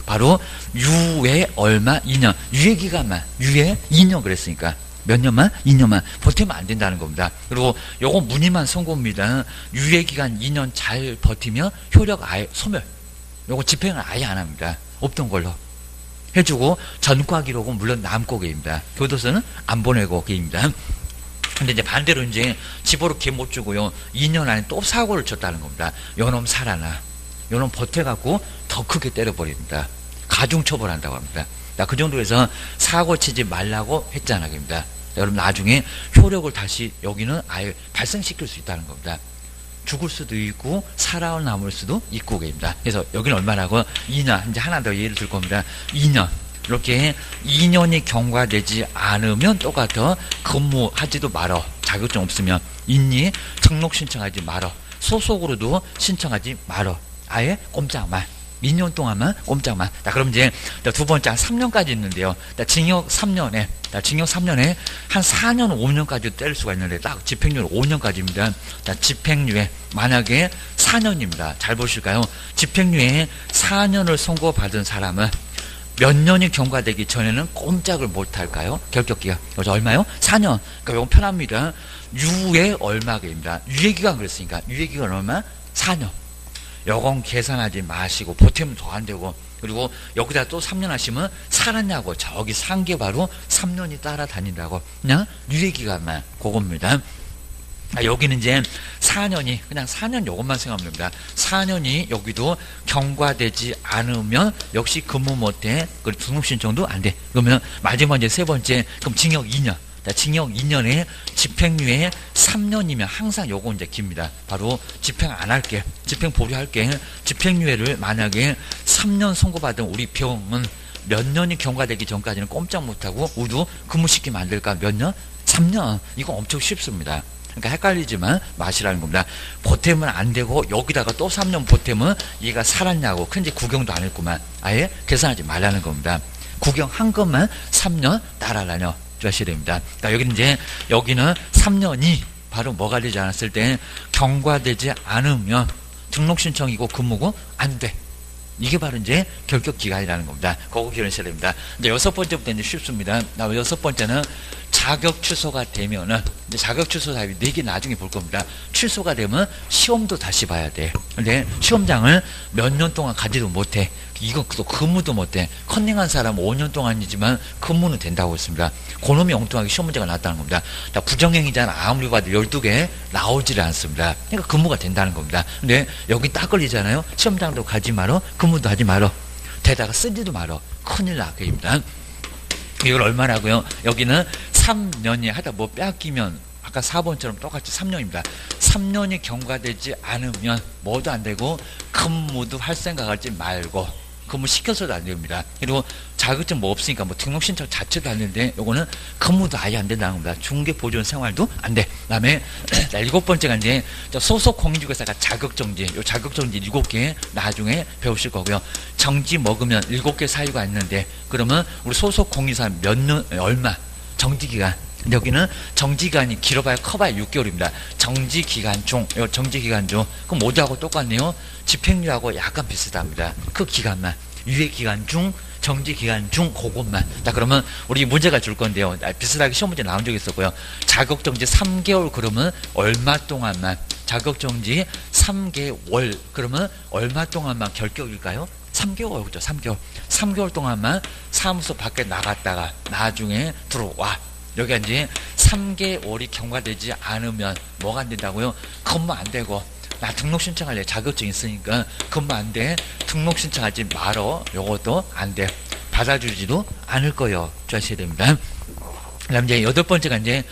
A: 바로 유예 얼마? 2년. 유예 기간만. 유예 2년 그랬으니까. 몇 년만? 2년만 버티면 안 된다는 겁니다. 그리고 요거 무늬만 선고입니다. 유예기간 2년 잘 버티면 효력 아예 소멸. 요거 집행을 아예 안 합니다. 없던 걸로 해주고 전과 기록은 물론 남고 계입니다. 교도소는 안 보내고 계입니다. 근데 이제 반대로 이제 집으로 개 못 주고요. 2년 안에 또 사고를 쳤다는 겁니다. 요놈 살아나. 요놈 버텨갖고 더 크게 때려버립니다. 가중처벌한다고 합니다. 그 정도에서 사고 치지 말라고 했잖아, 겁니다. 여러분 나중에 효력을 다시 여기는 아예 발생시킬 수 있다는 겁니다. 죽을 수도 있고 살아남을 수도 있고 겁니다. 그래서 여기는 얼마라고? 2년. 이제 하나 더 예를 들 겁니다. 2년. 이렇게 2년이 경과되지 않으면 똑같아. 근무하지도 말어. 자격증 없으면. 있니? 등록 신청하지 말어. 소속으로도 신청하지 말어. 아예 꼼짝말. 2년 동안만 꼼짝만. 자, 그럼 이제 두 번째 한 3년까지 있는데요. 징역 3년에 한 4년, 5년까지 때릴 수가 있는데 딱 집행유예 5년까지입니다. 자, 집행유예 만약에 4년입니다. 잘 보실까요? 집행유예 4년을 선고받은 사람은 몇 년이 경과되기 전에는 꼼짝을 못 할까요? 결격기간. 그래서 얼마요? 4년. 그러니까 이건 편합니다. 유예 얼마입니다. 유예기간 그랬으니까 유예기간 얼마? 4년. 요건 계산하지 마시고 보태면 더 안 되고 그리고 여기다 또 3년 하시면 살았냐고 저기 산 게 바로 3년이 따라다닌다고 그냥 유예기간만 그겁니다. 여기는 이제 4년이 그냥 4년 요것만 생각하면 됩니다. 4년이 여기도 경과되지 않으면 역시 근무 못해. 그리고 등록신청도 안 돼. 그러면 마지막 이제 세 번째 그럼 징역 2년. 징역 2년에 집행유예 3년이면 항상 요거 이제 깁니다. 바로 집행 안 할게. 집행 보류할게. 집행유예를 만약에 3년 선고받은 우리 병은 몇 년이 경과되기 전까지는 꼼짝 못하고 우도 근무시키면 안 될까? 몇 년? 3년. 이거 엄청 쉽습니다. 그러니까 헷갈리지만 마시라는 겁니다. 보태면 안 되고 여기다가 또 3년 보태면 얘가 살았냐고 큰지 구경도 안 했구만. 아예 계산하지 말라는 겁니다. 구경한 것만 3년 따라라뇨. 하셔야 됩니다. 그러니까 여기는 이제 여기는 3년이 바로 뭐가 되지 않았을 때 경과되지 않으면 등록 신청이고 근무고 안 돼. 이게 바로 이제 결격 기간이라는 겁니다. 그거 기억하셔야 됩니다. 이제 6번째부터 이제 쉽습니다. 6번째는 자격 취소가 되면은 이제 자격 취소 사유 4개 나중에 볼 겁니다. 취소가 되면 시험도 다시 봐야 돼. 근데 시험장을 몇 년 동안 가지도 못해. 이건 또 근무도 못해. 컨닝한 사람은 5년 동안이지만 근무는 된다고 했습니다. 그놈이 엉뚱하게 시험 문제가 나왔다는 겁니다. 부정행위자는 아무리 봐도 12개 나오지를 않습니다. 그러니까 근무가 된다는 겁니다. 근데 여기 딱 걸리잖아요. 시험장도 가지 말어. 근무도 하지 말어. 대다가 쓰지도 말어. 큰일 나게입니다. 이걸 얼마라고요? 여기는 3년이 하다 뭐 뺏기면 아까 4번처럼 똑같이 3년입니다. 3년이 경과되지 않으면 뭐도 안 되고 근무도 할 생각하지 말고 근무 시켜서도 안 됩니다. 그리고 자격증 뭐 없으니까 뭐 등록 신청 자체도 안 되는데 요거는 근무도 아예 안 된다는 겁니다. 중개 보존 생활도 안 돼. 그다음에 7번째가 이제 소속 공인중개사가 자격정지, 요 자격정지 7개 나중에 배우실 거고요. 정지 먹으면 7개 사유가 있는데 그러면 우리 소속 공인사 몇 년 얼마 정지 기간. 근데 여기는 정지기간이 길어봐야 커봐야 6개월입니다. 정지기간 중, 정지기간 중. 그럼 모두하고 똑같네요. 집행유예하고 약간 비슷합니다. 그 기간만. 유예기간 중, 정지기간 중, 그것만. 자, 그러면 우리 문제가 줄 건데요. 비슷하게 시험 문제 나온 적이 있었고요. 자격정지 3개월 그러면 얼마 동안만. 자격정지 3개월 그러면 얼마 동안만 결격일까요? 3개월, 그죠? 3개월. 3개월 동안만 사무소 밖에 나갔다가 나중에 들어와. 여기가 이제 3개월이 경과되지 않으면 뭐가 안 된다고요? 근무 안 되고, 나 등록 신청할래. 자격증 있으니까 근무 안 돼. 등록 신청하지 말어. 요것도 안 돼. 받아주지도 않을 거예요. 주하셔야 됩니다. 그 다음 이제 8번째가 이제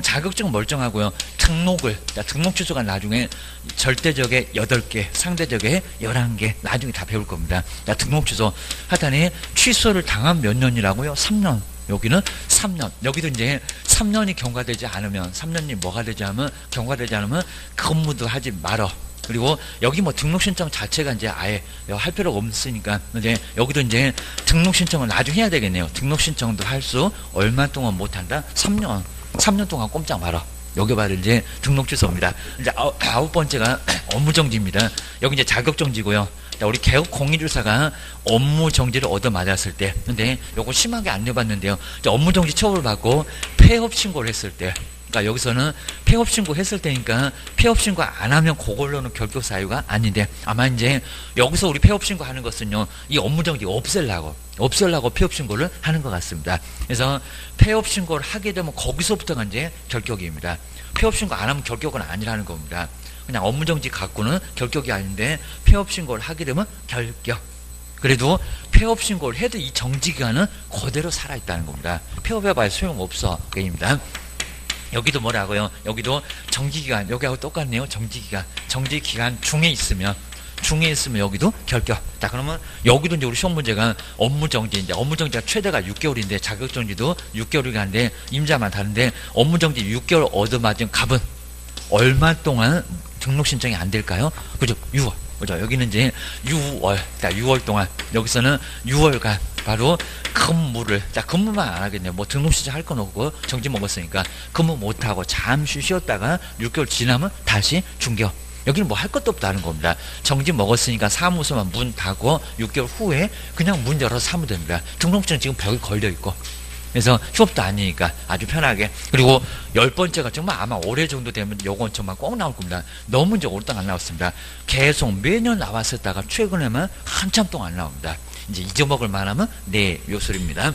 A: 자격증 멀쩡하고요. 등록을, 등록 취소가 나중에 절대적에 8개, 상대적에 11개, 나중에 다 배울 겁니다. 등록 취소. 하여튼에 취소를 당한 몇 년이라고요? 3년. 여기는 3년. 여기도 이제 3년이 경과되지 않으면, 3년이 뭐가 되지 않으면, 경과되지 않으면 근무도 하지 말어. 그리고 여기 뭐 등록 신청 자체가 이제 아예 할 필요가 없으니까, 이제 여기도 이제 등록 신청을 나중에 해야 되겠네요. 등록 신청도 할 수 얼마 동안 못 한다? 3년. 3년 동안 꼼짝 말어. 여기 바로 이제 등록 취소입니다. 이제 9번째가 업무정지입니다. 여기 이제 자격정지고요. 우리 개업 공인중개사가 업무정지를 얻어맞았을 때, 근데 요거 심하게 안 내봤는데요. 업무정지 처벌을 받고 폐업신고를 했을 때, 그러니까 여기서는 폐업신고 했을 때니까 폐업신고 안 하면 그걸로는 결격 사유가 아닌데, 아마 이제 여기서 우리 폐업신고 하는 것은요, 이 업무정지 없애려고 폐업신고를 하는 것 같습니다. 그래서 폐업신고를 하게 되면 거기서부터가 이제 결격입니다. 폐업신고 안 하면 결격은 아니라는 겁니다. 그냥 업무정지 갖고는 결격이 아닌데 폐업신고를 하게 되면 결격. 그래도 폐업신고를 해도 이 정지기간은 그대로 살아있다는 겁니다. 폐업해봐야 소용없어. 그입니다. 여기도 뭐라고요? 여기도 정지기간, 여기하고 똑같네요. 정지기간 중에 있으면 여기도 결격. 자, 그러면 여기도 이제 우리 시험 문제가 업무정지, 이제 업무정지가 최대가 6개월인데 자격정지도 6개월이 가는데 임자만 다른데 업무정지 6개월 얻어맞은 갑은 얼마 동안 등록 신청이 안 될까요? 그죠? 6월. 그죠? 여기는 이제 6월 동안, 여기서는 6월간 바로 근무를, 근무만 안 하겠네요. 뭐 등록 신청 할 건 없고 정지 먹었으니까 근무 못 하고 잠시 쉬었다가 6개월 지나면 다시 중개업. 여기는 뭐 할 것도 없다는 겁니다. 정지 먹었으니까 사무소만 문 닫고 6개월 후에 그냥 문 열어서 사면 됩니다. 등록증 지금 벽에 걸려 있고. 그래서 휴업도 아니니까 아주 편하게. 그리고 10번째가 정말 아마 올해 정도 되면 요건 정말 꼭 나올 겁니다. 너무 이제 오랫동안 안 나왔습니다. 계속 매년 나왔었다가 최근에만 한참 동안 안 나옵니다. 이제 잊어먹을 만하면 네, 요 소리입니다.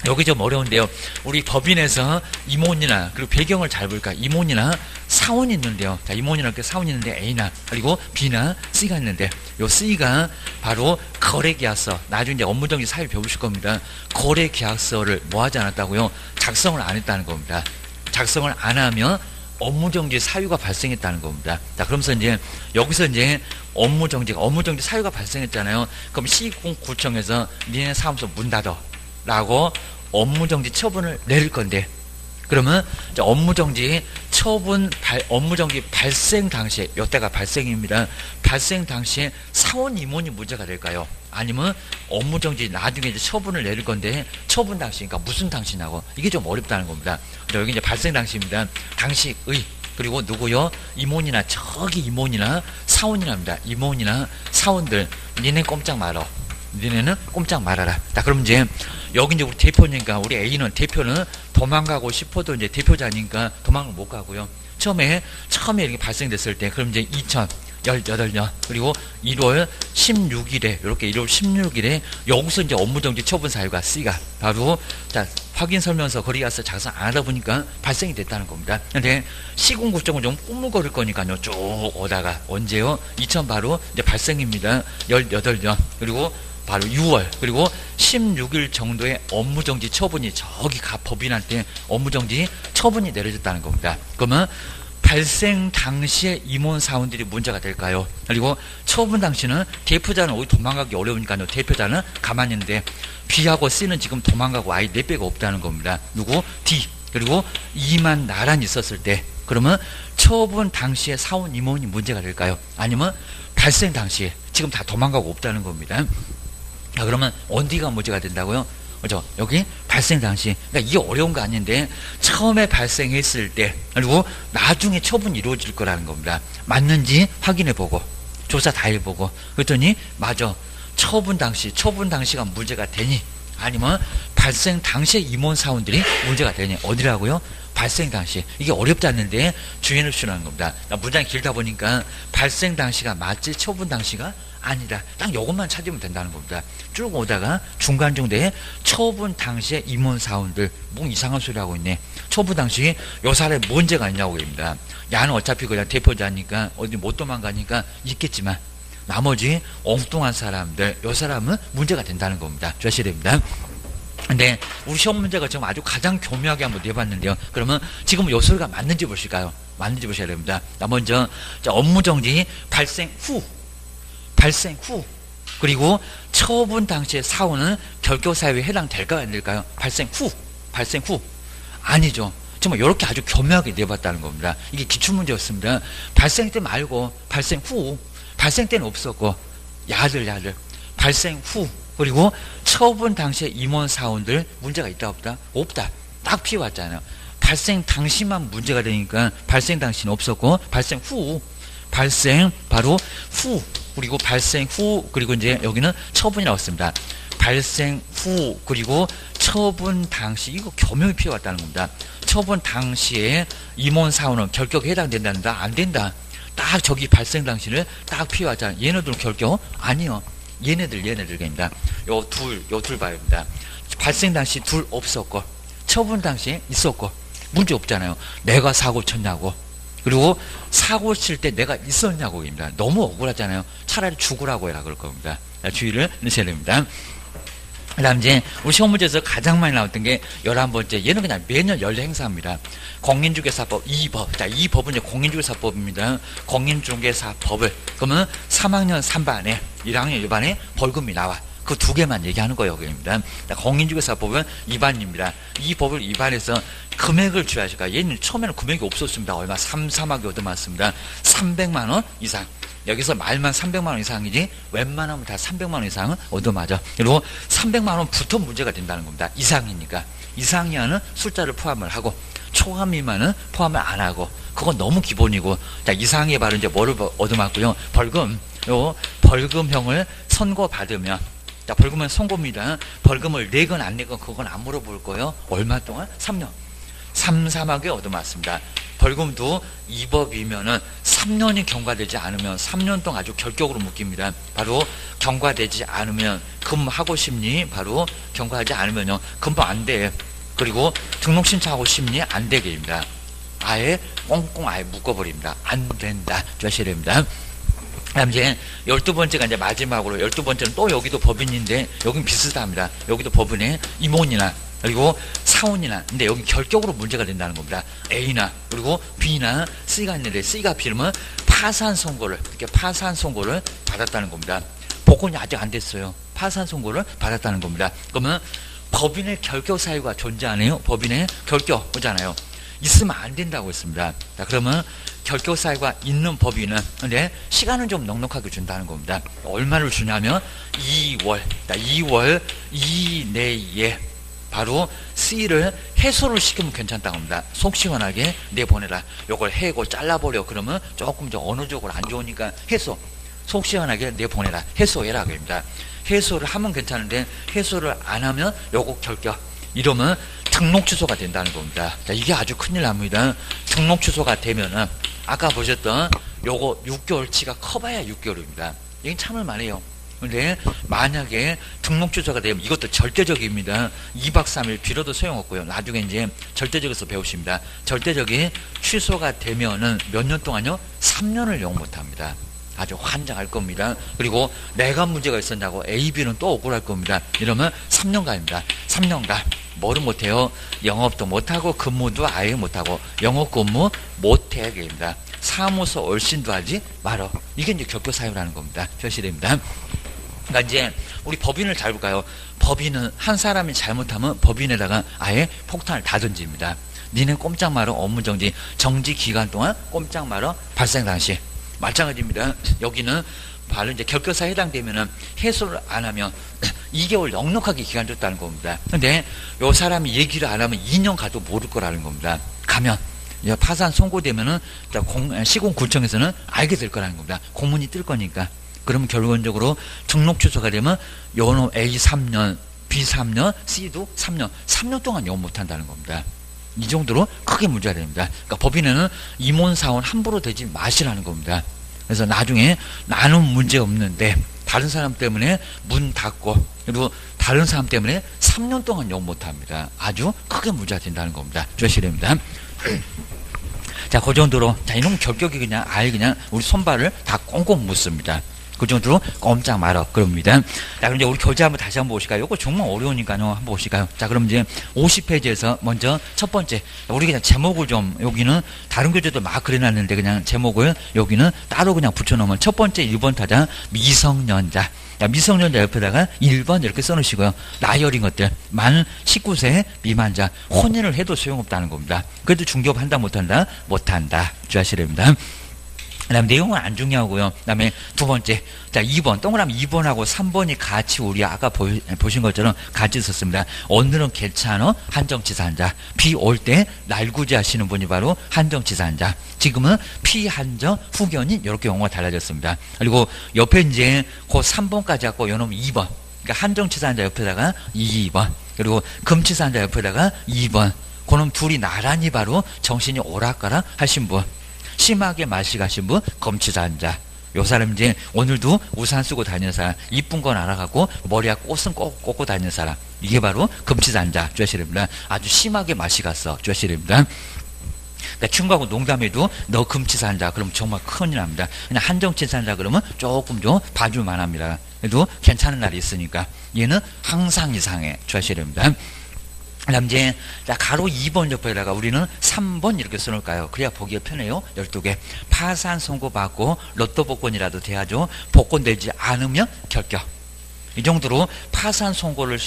A: 여기 좀 어려운데요. 우리 법인에서 임원이나, 그리고 배경을 잘 볼까? 임원이나 사원이 있는데요. 자, 임원이나 이렇게 사원이 있는데 A나, 그리고 B나 C가 있는데, 요 C가 바로 거래계약서. 나중에 이제 업무정지 사유 배우실 겁니다. 거래계약서를 뭐 하지 않았다고요? 작성을 안 했다는 겁니다. 작성을 안 하면 업무정지 사유가 발생했다는 겁니다. 자, 그러면서 이제 여기서 이제 업무정지 사유가 발생했잖아요. 그럼 시군구청에서 니네 사무소 문 닫아 라고 업무정지 처분을 내릴 건데, 그러면 업무정지 발생 당시에, 요때가 발생입니다. 발생 당시에 사원 임원이 문제가 될까요? 아니면 업무정지 나중에 이제 처분을 내릴 건데, 처분 당시니까 무슨 당시냐고. 이게 좀 어렵다는 겁니다. 여기 이제 발생 당시입니다. 당시의, 그리고 누구요? 임원이나, 저기 임원이나 사원이랍니다. 임원이나 사원들, 니네 꼼짝 말어. 니네는 꼼짝 말아라. 자, 그럼 이제 여기 이제 우리 대표니까, 우리 A는 대표는 도망가고 싶어도 이제 대표자니까 도망을 못 가고요. 처음에 이렇게 발생됐을 때, 그럼 이제 2018년, 그리고 1월 16일에, 이렇게 1월 16일에, 여기서 이제 업무정지 처분 사유가 C가 바로, 자, 확인 설명서 거래계약서 작성 안 하다 보니까 발생이 됐다는 겁니다. 근데 시군구청은 좀 꾸물거릴 거니까요. 쭉 오다가, 언제요? 2000 바로 이제 발생입니다. 18년. 그리고 바로 6월, 그리고 16일 정도의 업무정지 처분이 저기 법인한테 업무정지 처분이 내려졌다는 겁니다. 그러면 발생 당시에 임원 사원들이 문제가 될까요? 그리고 처분 당시는 대표자는 어디 도망가기 어려우니까요. 대표자는 가만히 있는데 B하고 C는 지금 도망가고 아예 내 배가 없다는 겁니다. 누구? D. 그리고 E만 나란히 있었을 때 그러면 처분 당시에 사원 임원이 문제가 될까요? 아니면 발생 당시에 지금 다 도망가고 없다는 겁니다. 자, 그러면 어디가 문제가 된다고요? 그죠? 여기 발생 당시. 그러니까 이게 어려운 거 아닌데 처음에 발생했을 때 그리고 나중에 처분이 이루어질 거라는 겁니다. 맞는지 확인해 보고 조사 다 해보고 그랬더니 맞아. 처분 당시가 문제가 되니 아니면 발생 당시에 임원 사원들이 문제가 되니 어디라고요? 발생 당시. 이게 어렵지 않는데 주의해 주시라는 겁니다. 문장이 길다 보니까 발생 당시가 맞지 처분 당시가 아니다. 딱 이것만 찾으면 된다는 겁니다. 쭉 오다가 중간 정도에 처분 당시에 임원 사원들 뭐 이상한 소리 하고 있네. 처분 당시에 요 사람에 문제가 있냐고 입니다. 야는 어차피 그냥 대표자니까 어디 못 도망가니까 있겠지만 나머지 엉뚱한 사람들 요 사람은 문제가 된다는 겁니다. 주셔야 됩니다. 근데 우리 시험 문제가 지금 아주 가장 교묘하게 한번 내봤는데요. 그러면 지금 요 소리가 맞는지 보실까요? 맞는지 보셔야 됩니다. 먼저 업무정지 발생 후 그리고 처분 당시의 사원은 결교사유에 해당될까요? 안 될까요? 발생 후 아니죠. 정말 이렇게 아주 교묘하게 내봤다는 겁니다. 이게 기출문제였습니다. 발생 때 말고 발생 때는 없었고 야들 발생 후 그리고 처분 당시에 임원 사원들 문제가 있다 없다? 없다. 딱 피해왔잖아요. 발생 당시만 문제가 되니까 발생 당시는 없었고 발생 바로 후 그리고 발생 후 그리고 이제 여기는 처분이 나왔습니다. 발생 후 그리고 처분 당시 이거 교묘히 피해왔다는 겁니다. 처분 당시에 임원 사원은 결격에 해당된다 안 된다. 딱 저기 발생 당시를 딱 피해왔잖아요. 얘네들은 결격 아니요. 얘네들입니다. 요 둘 봐야입니다. 발생 당시 둘 없었고 처분 당시에 있었고 문제 없잖아요. 내가 사고 쳤냐고 그리고 사고 칠 때 내가 있었냐고입니다. 너무 억울하잖아요. 차라리 죽으라고 해라 그럴 겁니다. 주의를 넣으셔야 됩니다. 그 다음 이제 우리 시험 문제에서 가장 많이 나왔던 게 11번째. 얘는 그냥 매년 연례 행사입니다. 공인중개사법 2법. 자, 이 법은 이제 공인중개사법입니다. 공인중개사법을. 그러면 3학년 3반에 1학년 1반에 벌금이 나와. 그 두 개만 얘기하는 거예요. 여기입니다. 공인중개사법은 2반입니다. 이 법을 2반에서 금액을 주야하실 거예요. 얘는 처음에는 금액이 없었습니다. 얼마? 3하게 얻어맞습니다. 300만원 이상. 여기서 말만 300만원 이상이지 웬만하면 다 300만원 이상은 얻어맞아. 그리고 300만원부터 문제가 된다는 겁니다. 이상이니까. 이상 이하는 숫자를 포함을 하고 초과 미만은 포함을 안 하고 그건 너무 기본이고 자 이상의 발은 이제 뭐를 얻어맞고요. 벌금형을 선고받으면 자 벌금은 선고입니다. 벌금을 내건 안 내건 그건 안 물어볼 거예요. 얼마 동안? 3년. 3하게 얻어맞습니다. 벌금도 이 법이면은 3년이 경과되지 않으면 3년 동안 아주 결격으로 묶입니다. 바로 경과되지 않으면 금하고 싶니? 바로 경과하지 않으면요. 금방 안 돼. 그리고 등록 신청하고 싶니? 안 되게입니다. 아예 꽁꽁 아예 묶어버립니다. 안 된다. 주셔야 됩니다. 그다음 이제 12번째가 이제 마지막으로 12번째는 또 여기도 법인인데 여긴 비슷합니다. 여기도 법인에 임원이나 그리고 사원이나 근데 여기 결격으로 문제가 된다는 겁니다. A나 그리고 B나 C가 있는데 C가 B면 파산 선고를 이렇게 파산 선고를 받았다는 겁니다. 복권이 아직 안 됐어요. 파산 선고를 받았다는 겁니다. 그러면 법인의 결격 사유가 존재하네요. 법인의 결격 오잖아요. 있으면 안 된다고 했습니다. 자, 그러면 결격 사유가 있는 법인은 근데 시간은 좀 넉넉하게 준다는 겁니다. 얼마를 주냐면 2월. 자, 2월 이내에 바로 C를 해소를 시키면 괜찮다고 합니다. 속 시원하게 내보내라. 요걸 해고 잘라버려. 그러면 조금 더 어느 쪽으로 안 좋으니까 해소. 속 시원하게 내보내라. 해소해라. 그럽니다. 해소를 하면 괜찮은데 해소를 안 하면 요거 결격. 이러면 등록 취소가 된다는 겁니다. 자, 이게 아주 큰일 납니다. 등록 취소가 되면은 아까 보셨던 요거 6개월치가 커봐야 6개월입니다. 이게 참을 만해요. 근데 만약에 등록 취소가 되면 이것도 절대적입니다. 2박 3일 빌어도 소용없고요. 나중에 이제 절대적에서 배우십니다. 절대적이 취소가 되면은 몇 년 동안요? 3년을 용 못합니다. 아주 환장할 겁니다. 그리고 내가 문제가 있었냐고 A, B는 또 억울할 겁니다. 이러면 3년간입니다. 3년간 뭐를 못해요? 영업도 못하고 근무도 아예 못하고 영업 근무 못해야겠습니다. 사무소 얼씬도 하지 말어. 이게 이제 결격사유라는 겁니다. 절실입니다. 그러니까 이제 우리 법인을 잘 볼까요? 법인은 한 사람이 잘못하면 법인에다가 아예 폭탄을 다 던집니다. 니네 꼼짝 말어. 업무 정지, 정지 기간 동안 꼼짝 말어. 발생 당시 마찬가지입니다. 여기는 바로 이제 결격사에 해당되면은 해소를 안 하면 2개월 넉넉하게 기간 줬다는 겁니다. 근데 요 사람이 얘기를 안 하면 2년 가도 모를 거라는 겁니다. 가면 파산 선고되면은 시공구청에서는 알게 될 거라는 겁니다. 공문이 뜰 거니까. 그러면 결론적으로 등록 취소가 되면 요놈 A 3년, B 3년, C도 3년, 3년 동안 영업 못한다는 겁니다. 이 정도로 크게 문제가 됩니다. 그러니까 법인에는 임원사원 함부로 되지 마시라는 겁니다. 그래서 나중에 나는 문제 없는데 다른 사람 때문에 문 닫고 그리고 다른 사람 때문에 3년 동안 영업 못합니다. 아주 크게 문제가 된다는 겁니다. 조심입니다. 자, 그 정도로 자 이놈 결격이 그냥 아예 그냥 우리 손발을 다 꽁꽁 묶습니다. 그 정도로 꼼짝 말어 그럽니다. 자, 그럼 이제 우리 교재 한번 다시 한번 보실까요? 이거 정말 어려우니까요. 한번 보실까요? 자, 그럼 이제 50페이지에서 먼저 첫 번째 우리 그냥 제목을 좀 여기는 다른 교재도 막 그려놨는데 그냥 제목을 여기는 따로 그냥 붙여놓으면 첫 번째 1번 타자 미성년자. 자, 미성년자 옆에다가 1번 이렇게 써놓으시고요. 나이 어린 것들 만 19세 미만자 혼인을 해도 소용없다는 겁니다. 그래도 중개업 한다 못한다? 못한다. 주의하셔야 됩니다. 그 다음 내용은 안 중요하고요. 그 다음에 두 번째 자 2번 동그라미 2번하고 3번이 같이 우리 아까 보신 것처럼 같이 있었습니다. 오늘은 괜찮아 한정치사한자 비 올 때 날구지 하시는 분이 바로 한정치사한자 지금은 피한정 후견인 이렇게 용어가 달라졌습니다. 그리고 옆에 이제 그 3번까지 갖고 요놈 2번 그러니까 한정치사한자 옆에다가 2번 그리고 금치사한자 옆에다가 2번 그놈 둘이 나란히 바로 정신이 오락가락 하신 분 심하게 마시가신 분 검치사한자 요 사람 이제 오늘도 우산 쓰고 다니는 사람 이쁜 건 알아가고 머리에 꽃은 꽂고 다니는 사람 이게 바로 검치사한자 주하시랍니다. 아주 심하게 마시갔어 주하시랍니다. 그러니까 충고하고 농담해도 너 금치사한자 그럼 정말 큰일 납니다. 그냥 한정치사한자 그러면 조금 좀 봐줄만 합니다. 그래도 괜찮은 날이 있으니까 얘는 항상 이상해 주하시랍니다. 그 다음 이제 가로 2번 옆에다가 우리는 3번 이렇게 써놓을까요? 그래야 보기가 편해요. 12개 파산 선고받고 로또 복권이라도 돼야죠. 복권되지 않으면 결격. 이 정도로 파산 선고를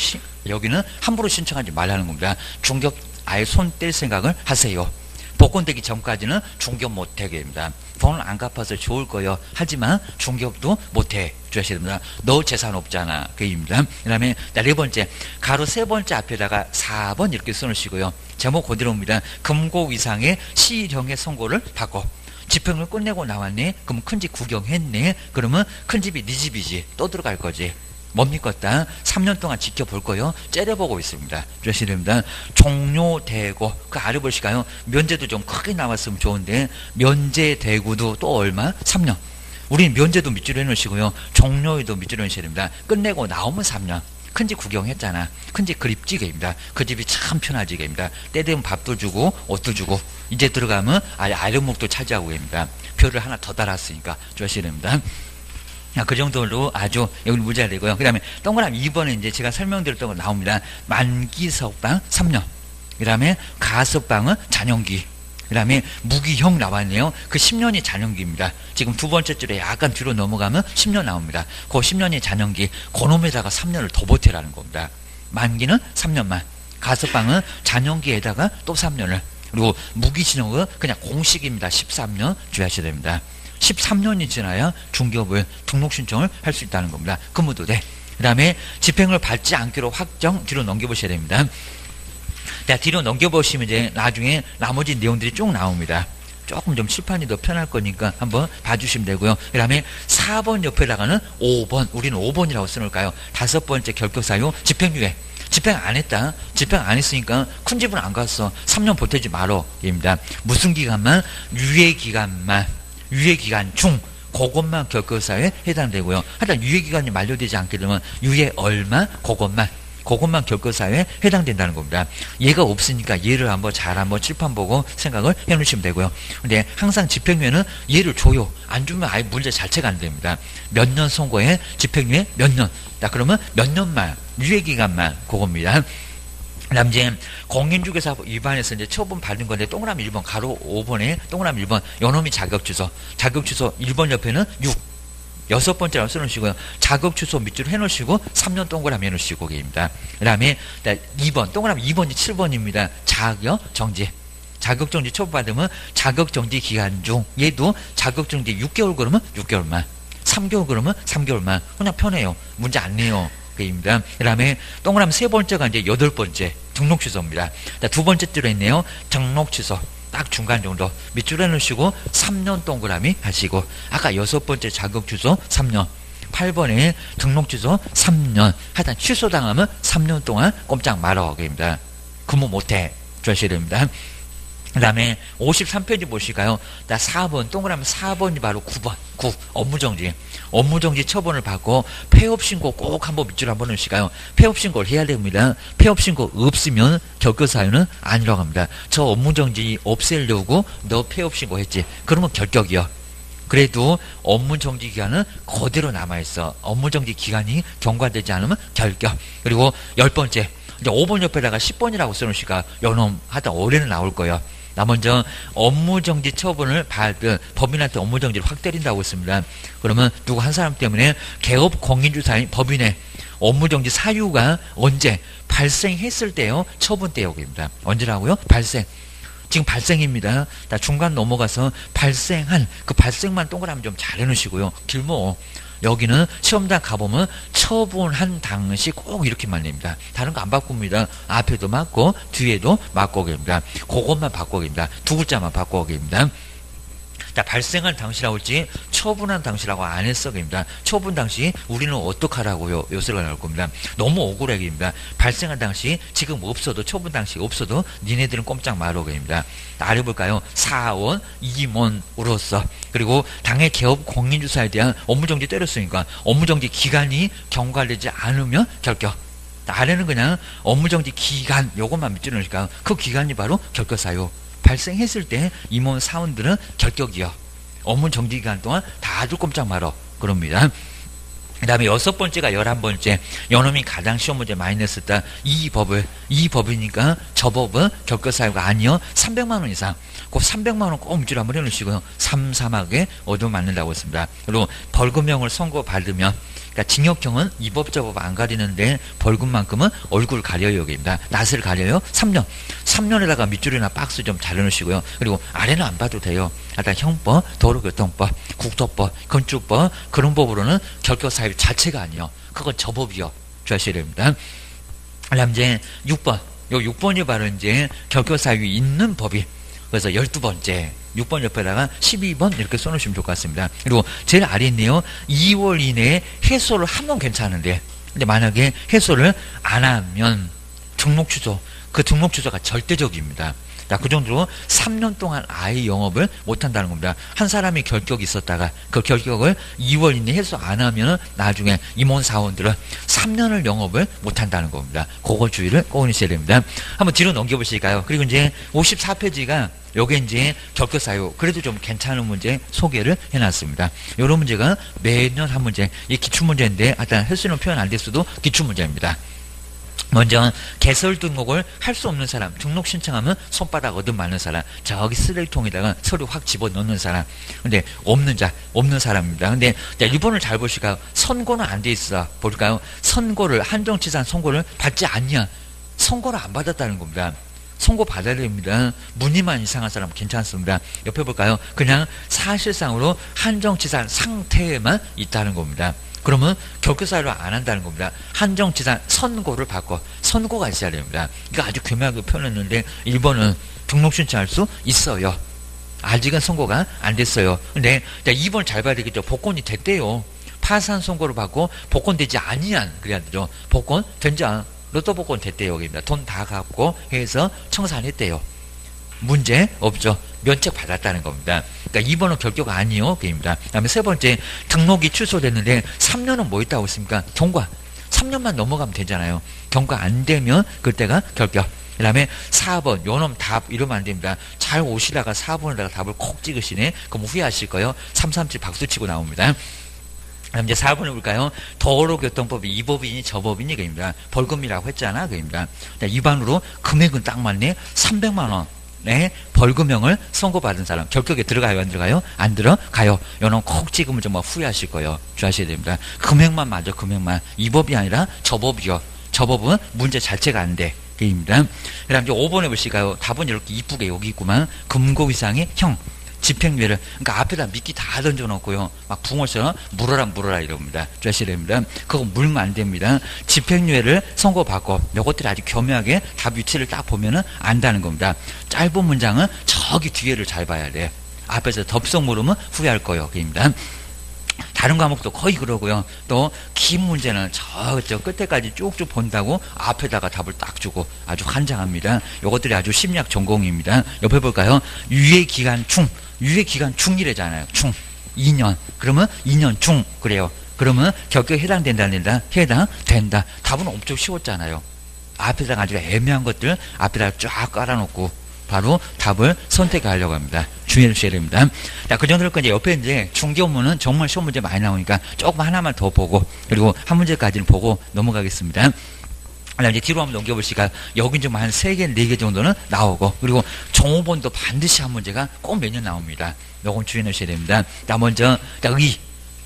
A: 여기는 함부로 신청하지 말라는 겁니다. 중개업 아예 손 뗄 생각을 하세요. 복권되기 전까지는 중개업 못하게 됩니다. 돈을 안 갚아서 좋을 거예요. 하지만 중개업도 못해 주셔야 됩니다. 너 재산 없잖아. 그 얘기입니다. 그 다음에 네 번째 가로 세 번째 앞에다가 4번 이렇게 써놓으시고요. 제목 그대로입니다. 금고 이상의 시형의 선고를 받고 집행을 끝내고 나왔네. 그럼 큰 집 구경했네. 그러면 큰 집이 네 집이지. 또 들어갈 거지. 뭡니까? 3년 동안 지켜볼 거요. 째려보고 있습니다. 주셔야 됩니다. 종료되고 그 아래 보실까요? 면제도 좀 크게 나왔으면 좋은데 면제되고도 또 얼마? 3년. 우리는 면제도 밑줄로 해놓으시고요. 종료에도 밑줄로 해놓으셔야 됩니다. 끝내고 나오면 3년. 큰 집 구경했잖아. 큰 집 그립지게입니다. 그 집이 참 편하지게입니다. 때 되면 밥도 주고 옷도 주고 이제 들어가면 아예 아랫목도 차지하고 계십니다. 표를 하나 더 달았으니까 주셔야 됩니다. 그 정도로 아주 여기 무죄가 되고요. 그 다음에 동그라미 2번에 이제 제가 설명드렸던 거 나옵니다. 만기석방 3년. 그 다음에 가석방은 잔영기. 그 다음에 무기형 나왔네요. 그 10년이 잔영기입니다. 지금 두 번째 줄에 약간 뒤로 넘어가면 10년 나옵니다. 그 10년이 잔영기. 그놈에다가 3년을 더 보태라는 겁니다. 만기는 3년만. 가석방은 잔영기에다가 또 3년을. 그리고 무기징역은 그냥 공식입니다. 13년 주의하셔야 됩니다. 13년이 지나야 중개업을 등록 신청을 할 수 있다는 겁니다. 근무도 돼. 그 다음에 집행을 받지 않기로 확정 뒤로 넘겨보셔야 됩니다. 자, 뒤로 넘겨보시면 이제 나중에 나머지 내용들이 쭉 나옵니다. 조금 좀 칠판이 더 편할 거니까 한번 봐주시면 되고요. 그 다음에 4번 옆에다가는 5번, 우리는 5번이라고 써놓을까요? 다섯 번째 결격사유 집행유예. 집행 안 했다. 집행 안 했으니까 큰 집은 안 갔어. 3년 보태지 말어. 입니다. 무슨 기간만? 유예기간만. 유예기간 중 그것만 결격사유에 해당되고요. 하여튼 유예기간이 만료되지 않게 되면 유예 얼마? 그것만. 그것만 결격사유에 해당된다는 겁니다. 얘가 없으니까 얘를 한번 잘 한번 칠판 보고 생각을 해 놓으시면 되고요. 근데 항상 집행유예는 얘를 줘요. 안 주면 아예 문제 자체가 안 됩니다. 몇 년 선고에 집행유예 몇 년. 자, 그러면 몇 년만, 유예기간만 그겁니다. 그다음 이제 공인중개사 위반해서 이제 처분 받은 건데 동그라미 1번 가로 5번에 동그라미 1번 요놈이 자격취소 1번 옆에는 6 여섯 번째라고 써놓으시고요. 자격취소 밑줄을 해놓으시고 3년 동그라미 해놓으시고 계십니다. 그 다음에 2번 동그라미 2번이 7번입니다. 자격정지 자격정지 처분받으면 자격정지 기간 중 얘도 자격정지 6개월 그러면 6개월만 3개월 그러면 3개월만 그냥 편해요. 문제 안 내요. 입니다. 그 다음에 동그라미 세 번째가 이제 8번째 등록 취소입니다. 두 번째 줄에 있네요. 등록 취소 딱 중간 정도 밑줄 해놓으시고 3년 동그라미 하시고 아까 6번째 자격 취소 3년 8번에 등록 취소 3년 하여튼 취소당하면 3년 동안 꼼짝 말아 입니다. 근무 못해 주셔야 됩니다. 그 다음에 53페이지 보실까요? 4번 동그라미 4번이 바로 9번 9 업무정지 업무정지 처분을 받고 폐업신고 꼭 한번 밑줄 한번 넣으실까요? 폐업신고를 해야 됩니다. 폐업신고 없으면 결격사유는 아니라고 합니다. 저 업무정지 없애려고 너 폐업신고 했지 그러면 결격이요. 그래도 업무정지 기간은 그대로 남아있어. 업무정지 기간이 경과되지 않으면 결격. 그리고 10번째 이제 5번 옆에다가 10번이라고 써놓으실까 요놈 하여튼 올해는 나올 거예요. 나 먼저 업무정지 처분을 받은 법인한테 업무정지를 확 때린다고 했습니다. 그러면 누구 한 사람 때문에 개업 공인중개사인 법인의 업무정지 사유가 언제 발생했을 때요 처분 때요입니다. 언제라고요? 발생. 지금 발생입니다. 중간 넘어가서 발생한 그 발생만 동그라미 좀 잘 해놓으시고요. 길모 여기는 시험장 가보면 처분한 당시 꼭 이렇게만 냅니다. 다른 거 안 바꿉니다. 앞에도 맞고 뒤에도 맞고 계십니다. 그것만 바꿔 계십니다. 두 글자만 바꿔 계십니다. 자, 발생한 당시라고 했지 처분한 당시라고 안 했어 계십니다. 처분 당시 우리는 어떡하라고요? 요소가 나올 겁니다. 너무 억울해 계십니다. 발생한 당시 지금 없어도 처분 당시 없어도 니네들은 꼼짝 말어 계십니다. 아래 볼까요? 사원, 임원으로서 그리고 당해 개업 공인중개사에 대한 업무정지 때렸으니까 업무정지 기간이 경과되지 않으면 결격. 아래는 그냥 업무정지 기간 요것만 밑줄 넣으니까 그 기간이 바로 결격사유. 발생했을 때 임원 사원들은 결격이요. 업무 정지 기간 동안 다들 꼼짝 말어. 그럽니다. 그 다음에 6번째가 11번째. 요놈이 가장 시험 문제 많이 냈었다. 이 법이니까 저 법은 결격사유가 아니요. 300만원 이상. 그 300만원 꼭 밑줄 한번 해놓으시고요. 3사막에 얻어 맞는다고 했습니다. 그리고 벌금형을 선고받으면 그러니까 징역형은 이 법 저 법 안 가리는데 벌금만큼은 얼굴 가려요 여기입니다. 낯을 가려요. 3년. 3년에다가 밑줄이나 박스 좀 잘 넣으시고요. 그리고 아래는 안 봐도 돼요. 일단 형법, 도로교통법, 국토법, 건축법 그런 법으로는 결격사유 자체가 아니요. 그건 저 법이요. 주셔야 됩니다. 그다음 이제 6번. 요 6번이 바로 이제 결격사유 있는 법이. 그래서 12번째. 6번 옆에다가 12번 이렇게 써놓으시면 좋을 것 같습니다. 그리고 제일 아래 있네요. 2월 이내에 해소를 하면 괜찮은데 근데 만약에 해소를 안 하면 등록 취소 그 등록 취소가 절대적입니다. 자, 그 정도로 3년 동안 아예 영업을 못한다는 겁니다. 한 사람이 결격이 있었다가 그 결격을 2월 이내에 해소 안 하면 나중에 임원사원들은 3년을 영업을 못한다는 겁니다. 그거 주의를 꼭 해주셔야 됩니다. 한번 뒤로 넘겨보실까요? 그리고 이제 54페이지가 요게 이제 결격사유 그래도 좀 괜찮은 문제 소개를 해놨습니다. 요런 문제가 매년 한 문제 이 기출문제인데 하여튼 횟수는 표현 안 됐어도 기출문제입니다. 먼저 개설 등록을 할 수 없는 사람 등록 신청하면 손바닥 얻음 많은 사람 저기 쓰레기통에다가 서류 확 집어넣는 사람 근데 없는 사람입니다. 근데 1번을 잘 보실까요? 선고는 안 돼 있어 볼까요? 선고를 한정치산 선고를 받지 않냐 선고를 안 받았다는 겁니다. 선고 받아야 됩니다. 문의만 이상한 사람 괜찮습니다. 옆에 볼까요? 그냥 사실상으로 한정치산 상태에만 있다는 겁니다. 그러면 결격사유를 안 한다는 겁니다. 한정치산 선고를 받고 선고가 있어야 됩니다. 이거 아주 교묘하게 표현했는데 1번은 등록 신청할 수 있어요. 아직은 선고가 안 됐어요. 근데 2번 잘 봐야 되겠죠. 복권이 됐대요. 파산 선고를 받고 복권되지 아니한 그래야 되죠. 복권 된장 로또 복권 됐대요. 여기입니다. 돈 다 갚고 해서 청산했대요. 문제 없죠. 면책 받았다는 겁니다. 그러니까 2번은 결격 아니요. 그입니다. 그 다음에 세 번째 등록이 취소됐는데 3년은 뭐 있다고 했습니까? 경과. 3년만 넘어가면 되잖아요. 경과 안 되면 그때가 결격. 그 다음에 4번, 요놈 답, 이러면 안 됩니다. 잘 오시다가 4번에다가 답을 콕 찍으시네? 그럼 후회하실 거예요. 337 박수 치고 나옵니다. 그럼 이제 4번에 볼까요? 도로교통법이 이 법이니 저 법이니 그입니다. 벌금이라고 했잖아. 그입니다. 위반으로 금액은 딱 맞네. 300만원. 네, 벌금형을 선고받은 사람. 결격에 들어가요? 안 들어가요? 안 들어가요. 요놈 콕 찍으면 정말 후회하실 거예요. 주의하셔야 됩니다. 금액만 맞아, 금액만. 이 법이 아니라 저 법이요. 저 법은 문제 자체가 안 돼. 입니다. 그 다음 이제 5번에 보실까요? 답은 이렇게 이쁘게 여기 있구만. 금고 이상의 형. 집행유예를, 그러니까 앞에다 미끼 다 던져놓고요. 막 붕어처럼 물어라 이럽니다. 주의하셔야 됩니다. 그거 물면 안 됩니다. 집행유예를 선고받고, 요것들이 아주 교묘하게 답 위치를 딱 보면은 안다는 겁니다. 짧은 문장은 저기 뒤에를 잘 봐야 돼. 앞에서 덥석 물으면 후회할 거예요. 그입니다. 다른 과목도 거의 그러고요. 또 긴 문제는 저 끝에까지 쭉쭉 본다고 앞에다가 답을 딱 주고 아주 환장합니다. 이것들이 아주 심리학 전공입니다. 옆에 볼까요? 유예기간 중. 유예기간 중이래잖아요. 중. 2년. 그러면 2년 중. 그래요. 그러면 결격에 해당된다. 해당된다. 답은 엄청 쉬웠잖아요. 앞에다가 아주 애매한 것들 앞에다가 쫙 깔아놓고 바로 답을 선택하려고 합니다. 주의해 주셔야 됩니다. 자, 그 정도로 이제 옆에 이제 중개업무는 정말 시험 문제 많이 나오니까 조금 하나만 더 보고, 그리고 한 문제까지는 보고 넘어가겠습니다. 이제 뒤로 한번 넘겨보시니까 여긴 좀 한 3개, 4개 정도는 나오고, 그리고 종업원도 반드시 한 문제가 꼭 매년 나옵니다. 요건 주의해 주셔야 됩니다. 자, 먼저,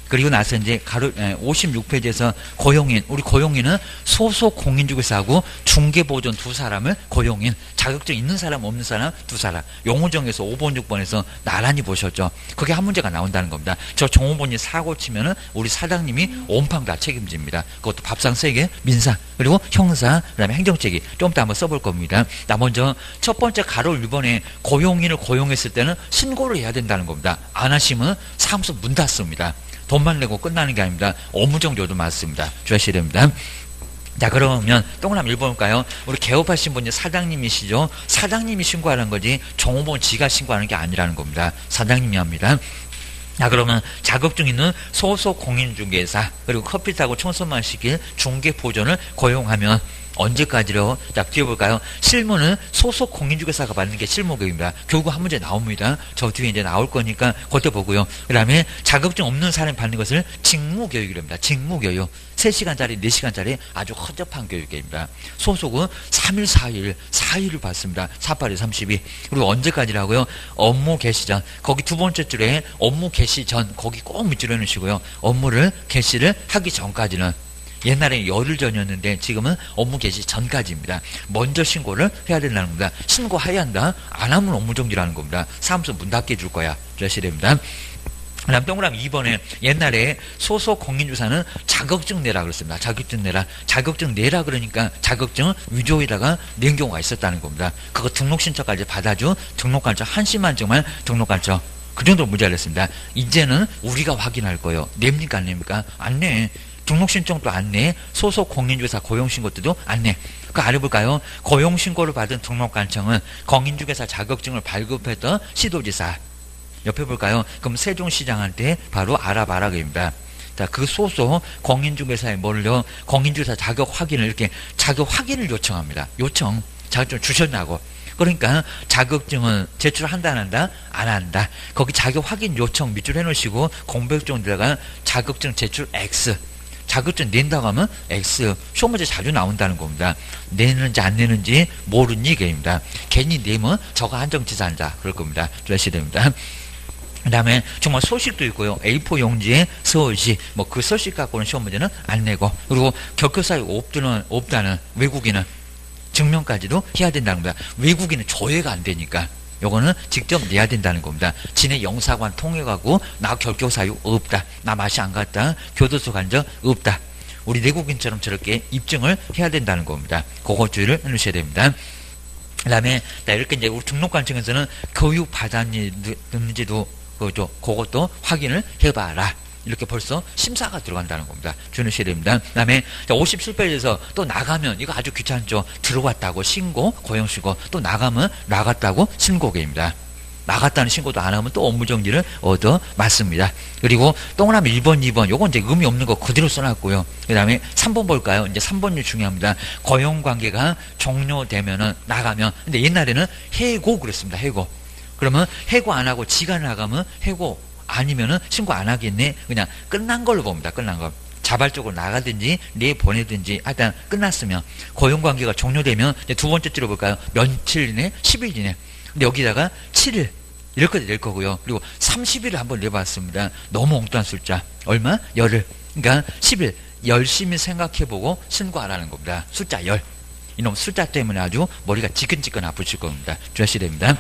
A: 그리고 나서 이제 56페이지에서 고용인, 우리 고용인은 소속 공인중개사하고 중개보존 두 사람을 고용인, 자격증 있는 사람 없는 사람 두 사람, 용어정에서 5번 6번에서 나란히 보셨죠. 그게 한 문제가 나온다는 겁니다. 저 종업원이 사고 치면은 우리 사장님이 온팡 다 책임집니다. 그것도 밥상 3개, 민사, 그리고 형사, 그 다음에 행정책임 좀 더 한번 써볼 겁니다. 나 먼저 첫 번째 가로 1번에 고용인을 고용했을 때는 신고를 해야 된다는 겁니다. 안 하시면 사무소 문 닫습니다. 돈만 내고 끝나는 게 아닙니다. 업무정지도 맞습니다. 주의하셔야 됩니다. 자, 그러면 동그라미 1번 볼까요? 우리 개업하신 분이 사장님이시죠? 사장님이 신고하는 거지 종업원 지가 신고하는 게 아니라는 겁니다. 사장님이 합니다. 자, 그러면 자격증 있는 소속 공인중개사, 그리고 커피 타고 청소만 시킬 중개보존을 고용하면 언제까지로? 자, 뒤에 볼까요? 실무는 소속 공인중개사가 받는 게 실무교육입니다. 결국 한 문제 나옵니다. 저 뒤에 이제 나올 거니까 그것도 보고요. 그 다음에 자격증 없는 사람이 받는 것을 직무교육이랍니다. 직무교육. 3시간짜리, 4시간짜리 아주 허접한 교육입니다. 소속은 3일, 4일을 받습니다. 48에 32. 그리고 언제까지라고요? 업무 개시 전. 거기 두 번째 줄에 업무 개시 전, 거기 꼭 밑줄여 놓으시고요. 업무를 개시를 하기 전까지는, 옛날에 열흘 전이었는데 지금은 업무 개시 전까지입니다. 먼저 신고를 해야 된다는 겁니다. 신고해야 한다. 안 하면 업무정지라는 겁니다. 사무소 문 닫게 해줄 거야. 주의하셔야 됩니다. 그 다음 동그라미 2번에 옛날에 소속 공인중개사는 자격증 내라 그랬습니다. 자격증 내라. 자격증 내라 그러니까 자격증 위조에다가 낸 경우가 있었다는 겁니다. 그거 등록신청까지 받아준 등록관청, 한시만 정말 등록관청. 그 정도로 문제가 됐습니다. 이제는 우리가 확인할 거예요. 냅니까 안 냅니까? 안 내. 등록신청도 안 내. 소속 공인중개사 고용신고 때도 안 내. 그 아래 볼까요? 고용신고를 받은 등록관청은 공인중개사 자격증을 발급했던 시도지사. 옆에 볼까요? 그럼 세종시장한테 바로 알아봐라 그입니다. 자, 그 소속 공인중개사에 뭘요? 공인중개사 자격 확인을 이렇게 자격 확인을 요청합니다. 요청. 자격증 주셨냐고. 그러니까 자격증은 제출한다 안 한다? 안 한다. 거기 자격 확인 요청 밑줄 해놓으시고 공백종에다가 자격증 제출 X. 자격증 낸다고 하면 X. 시험 문제 자주 나온다는 겁니다. 내는지 안 내는지 모르니 이게입니다. 괜히 내면 저거 한정치사한다. 그럴 겁니다. 주의하셔야 됩니다. 그 다음에 정말 소식도 있고요. A4 용지에 서울시, 뭐 그 서식 갖고는 시험 문제는 안 내고, 그리고 격효사유 없다는 외국인은 증명까지도 해야 된다는 겁니다. 외국인은 조회가 안 되니까 요거는 직접 내야 된다는 겁니다. 지네 영사관 통해가고 나 결격사유 없다. 나 맛이 안 갔다. 교도소 간 적 없다. 우리 내국인처럼 저렇게 입증을 해야 된다는 겁니다. 그거 주의를 해주셔야 됩니다. 그 다음에 이렇게 이제 우리 등록관청에서는 교육 받았는지도 그것도 확인을 해봐라. 이렇게 벌써 심사가 들어간다는 겁니다. 주의하셔야 됩니다. 그 다음에 57페이지에서 또 나가면 이거 아주 귀찮죠. 들어왔다고 신고, 고용신고, 또 나가면 나갔다고 신고계입니다. 나갔다는 신고도 안 하면 또 업무 정지를 얻어 맞습니다. 그리고 동그라미 1번, 2번 요건 이제 의미 없는 거 그대로 써놨고요. 그 다음에 3번 볼까요? 이제 3번이 중요합니다. 고용관계가 종료되면은 나가면, 근데 옛날에는 해고 그랬습니다. 해고. 그러면 해고 안 하고 지가 나가면 해고 아니면은 신고 안 하겠네. 그냥 끝난 걸로 봅니다. 끝난 거. 자발적으로 나가든지 내보내든지 하여튼 끝났으면 고용관계가 종료되면 이제 두 번째 줄을 볼까요? 며칠 이내? 10일 이내. 근데 여기다가 7일 이렇게 낼 거고요. 그리고 30일을 한번 내봤습니다. 너무 엉뚱한 숫자. 얼마? 열흘. 그러니까 10일 열심히 생각해보고 신고하라는 겁니다. 숫자 열. 이놈 숫자 때문에 아주 머리가 지끈지끈 아프실 겁니다. 주의하셔야 됩니다.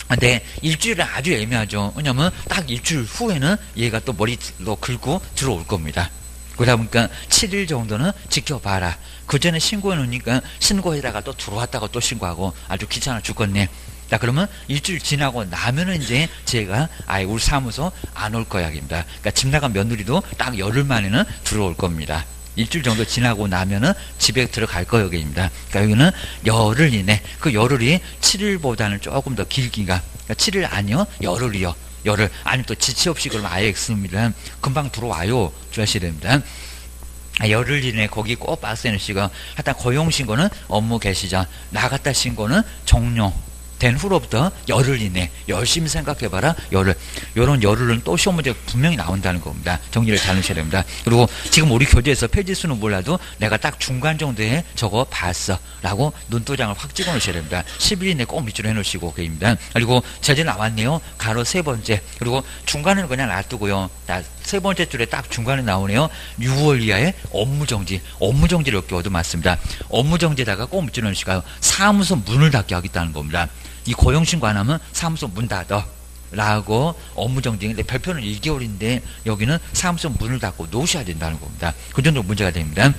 A: 근데 일주일은 아주 애매하죠. 왜냐면 딱 일주일 후에는 얘가 또 머리로 긁고 들어올 겁니다. 그러다 보니까 7일 정도는 지켜봐라. 그 전에 신고해 놓으니까 신고해다가 또 들어왔다가 또 신고하고 아주 귀찮아 죽겠네. 자, 그러면 일주일 지나고 나면은 이제 제가 아예 우리 사무소 안 올 거야입니다. 그러니까 집 나간 며느리도 딱 열흘 만에는 들어올 겁니다. 일주일 정도 지나고 나면은 집에 들어갈 거여기입니다. 그러니까 여기는 열흘 이내. 그 열흘이 7일보다는 조금 더 길기가. 그러니까 7일 아니요, 열흘이요. 열흘. 아니면 또 지체 없이 그러면 아예 X입니다. 금방 들어와요. 주의하셔야 됩니다. 열흘 이내 거기 꼭 박스에 넣으시고, 하여튼 고용신고는 업무 개시 전, 나갔다 신고는 종료 된 후로부터 열흘 이내 열심히 생각해봐라. 열흘. 요런 열흘은 또 시험 문제 분명히 나온다는 겁니다. 정리를 잘 넣으셔야 됩니다. 그리고 지금 우리 교재에서 페이지 수는 몰라도 내가 딱 중간 정도에 저거 봤어 라고 눈도장을 확 찍어 놓으셔야 됩니다. 10일 이내 꼭 밑줄 해 놓으시고 그입니다. 그리고 제재 나왔네요. 가로 세 번째. 그리고 중간에는 그냥 놔두고요. 세 번째 줄에 딱 중간에 나오네요. 6월 이하의 업무정지. 업무정지를 이렇게 얻어맞습니다. 업무정지에다가 꼭 밑줄 넣으시고요. 사무소 문을 닫게 하겠다는 겁니다. 이 고용신고 안 하면 사무소 문 닫아 라고 업무정지. 근데 별표는 1개월인데 여기는 사무소 문을 닫고 놓으셔야 된다는 겁니다. 그 정도 문제가 됩니다.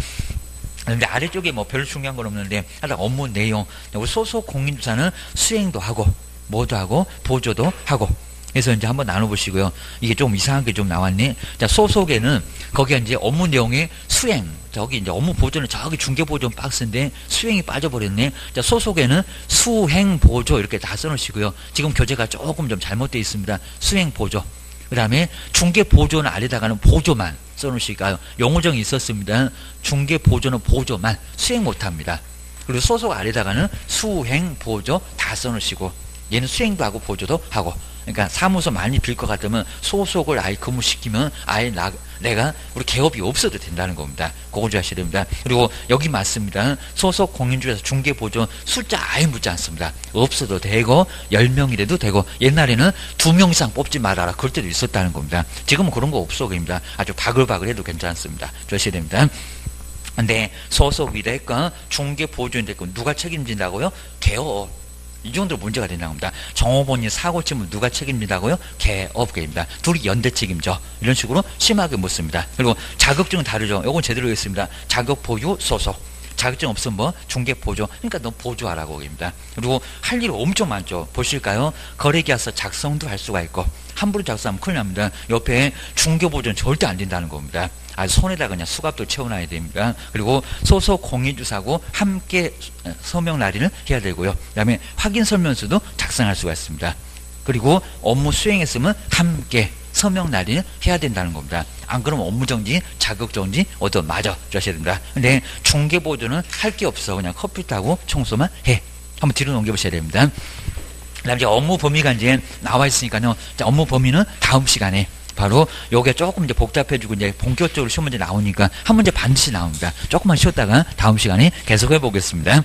A: 근데 아래쪽에 뭐 별로 중요한 건 없는데 하여튼 업무 내용, 소속 공인주사는 수행도 하고 뭐도 하고 보조도 하고. 그래서 이제 한번 나눠보시고요. 이게 좀 이상한 게 좀 나왔네. 자, 소속에는 거기에 이제 업무 내용의 수행, 저기 이제 업무 보조는 저기 중개보조 박스인데 수행이 빠져버렸네. 자, 소속에는 수행 보조 이렇게 다 써놓으시고요. 지금 교재가 조금 좀 잘못되어 있습니다. 수행 보조. 그 다음에 중개보조는 아래다가는 보조만 써놓으실까요? 용어정이 있었습니다. 중개보조는 보조만 수행 못합니다. 그리고 소속 아래다가는 수행 보조 다 써놓으시고, 얘는 수행도 하고 보조도 하고. 그러니까 사무소 많이 빌 것 같으면 소속을 아예 근무시키면 아예 내가 우리 개업이 없어도 된다는 겁니다. 그거 주의하셔야 됩니다. 그리고 여기 맞습니다. 소속 공인주에서 중개보조 숫자 아예 묻지 않습니다. 없어도 되고 10명이라도 되고. 옛날에는 2명 이상 뽑지 말아라 그럴 때도 있었다는 겁니다. 지금은 그런 거 없어 그입니다. 아주 바글바글 해도 괜찮습니다. 주의하셔야 됩니다. 근데 소속이 됐건 중개보조인 됐건 누가 책임진다고요? 개업. 이 정도로 문제가 된다고 합니다. 종업원이 사고 치면 누가 책임진다고요? 개업계입니다. 둘이 연대 책임져. 이런 식으로 심하게 묻습니다. 그리고 자격증은 다르죠. 요건 제대로 했습니다. 자격 보유 소속. 자격증 없으면 뭐 중개 보조. 그러니까 너 보조하라고 합니다. 그리고 할 일이 엄청 많죠. 보실까요? 거래계약서 작성도 할 수가 있고, 함부로 작성하면 큰일 납니다. 옆에 중개 보조는 절대 안 된다는 겁니다. 아주 손에다 그냥 수갑도 채워놔야 됩니다. 그리고 소속 공인주사하고 함께 서명 날인을 해야 되고요. 그 다음에 확인 설명서도 작성할 수가 있습니다. 그리고 업무 수행했으면 함께 서명 날인을 해야 된다는 겁니다. 안 그러면 업무정지, 자격정지 얻어 맞아 주셔야 됩니다. 근데 중개보조는 할 게 없어. 그냥 컴퓨터하고 청소만 해. 한번 뒤로 넘겨보셔야 됩니다. 그 다음에 이제 업무 범위가 이제 나와 있으니까요. 업무 범위는 다음 시간에 바로 요게 조금 이제 복잡해지고 이제 본격적으로 시험 문제 나오니까 한 문제 반드시 나옵니다. 조금만 쉬었다가 다음 시간에 계속 해보겠습니다.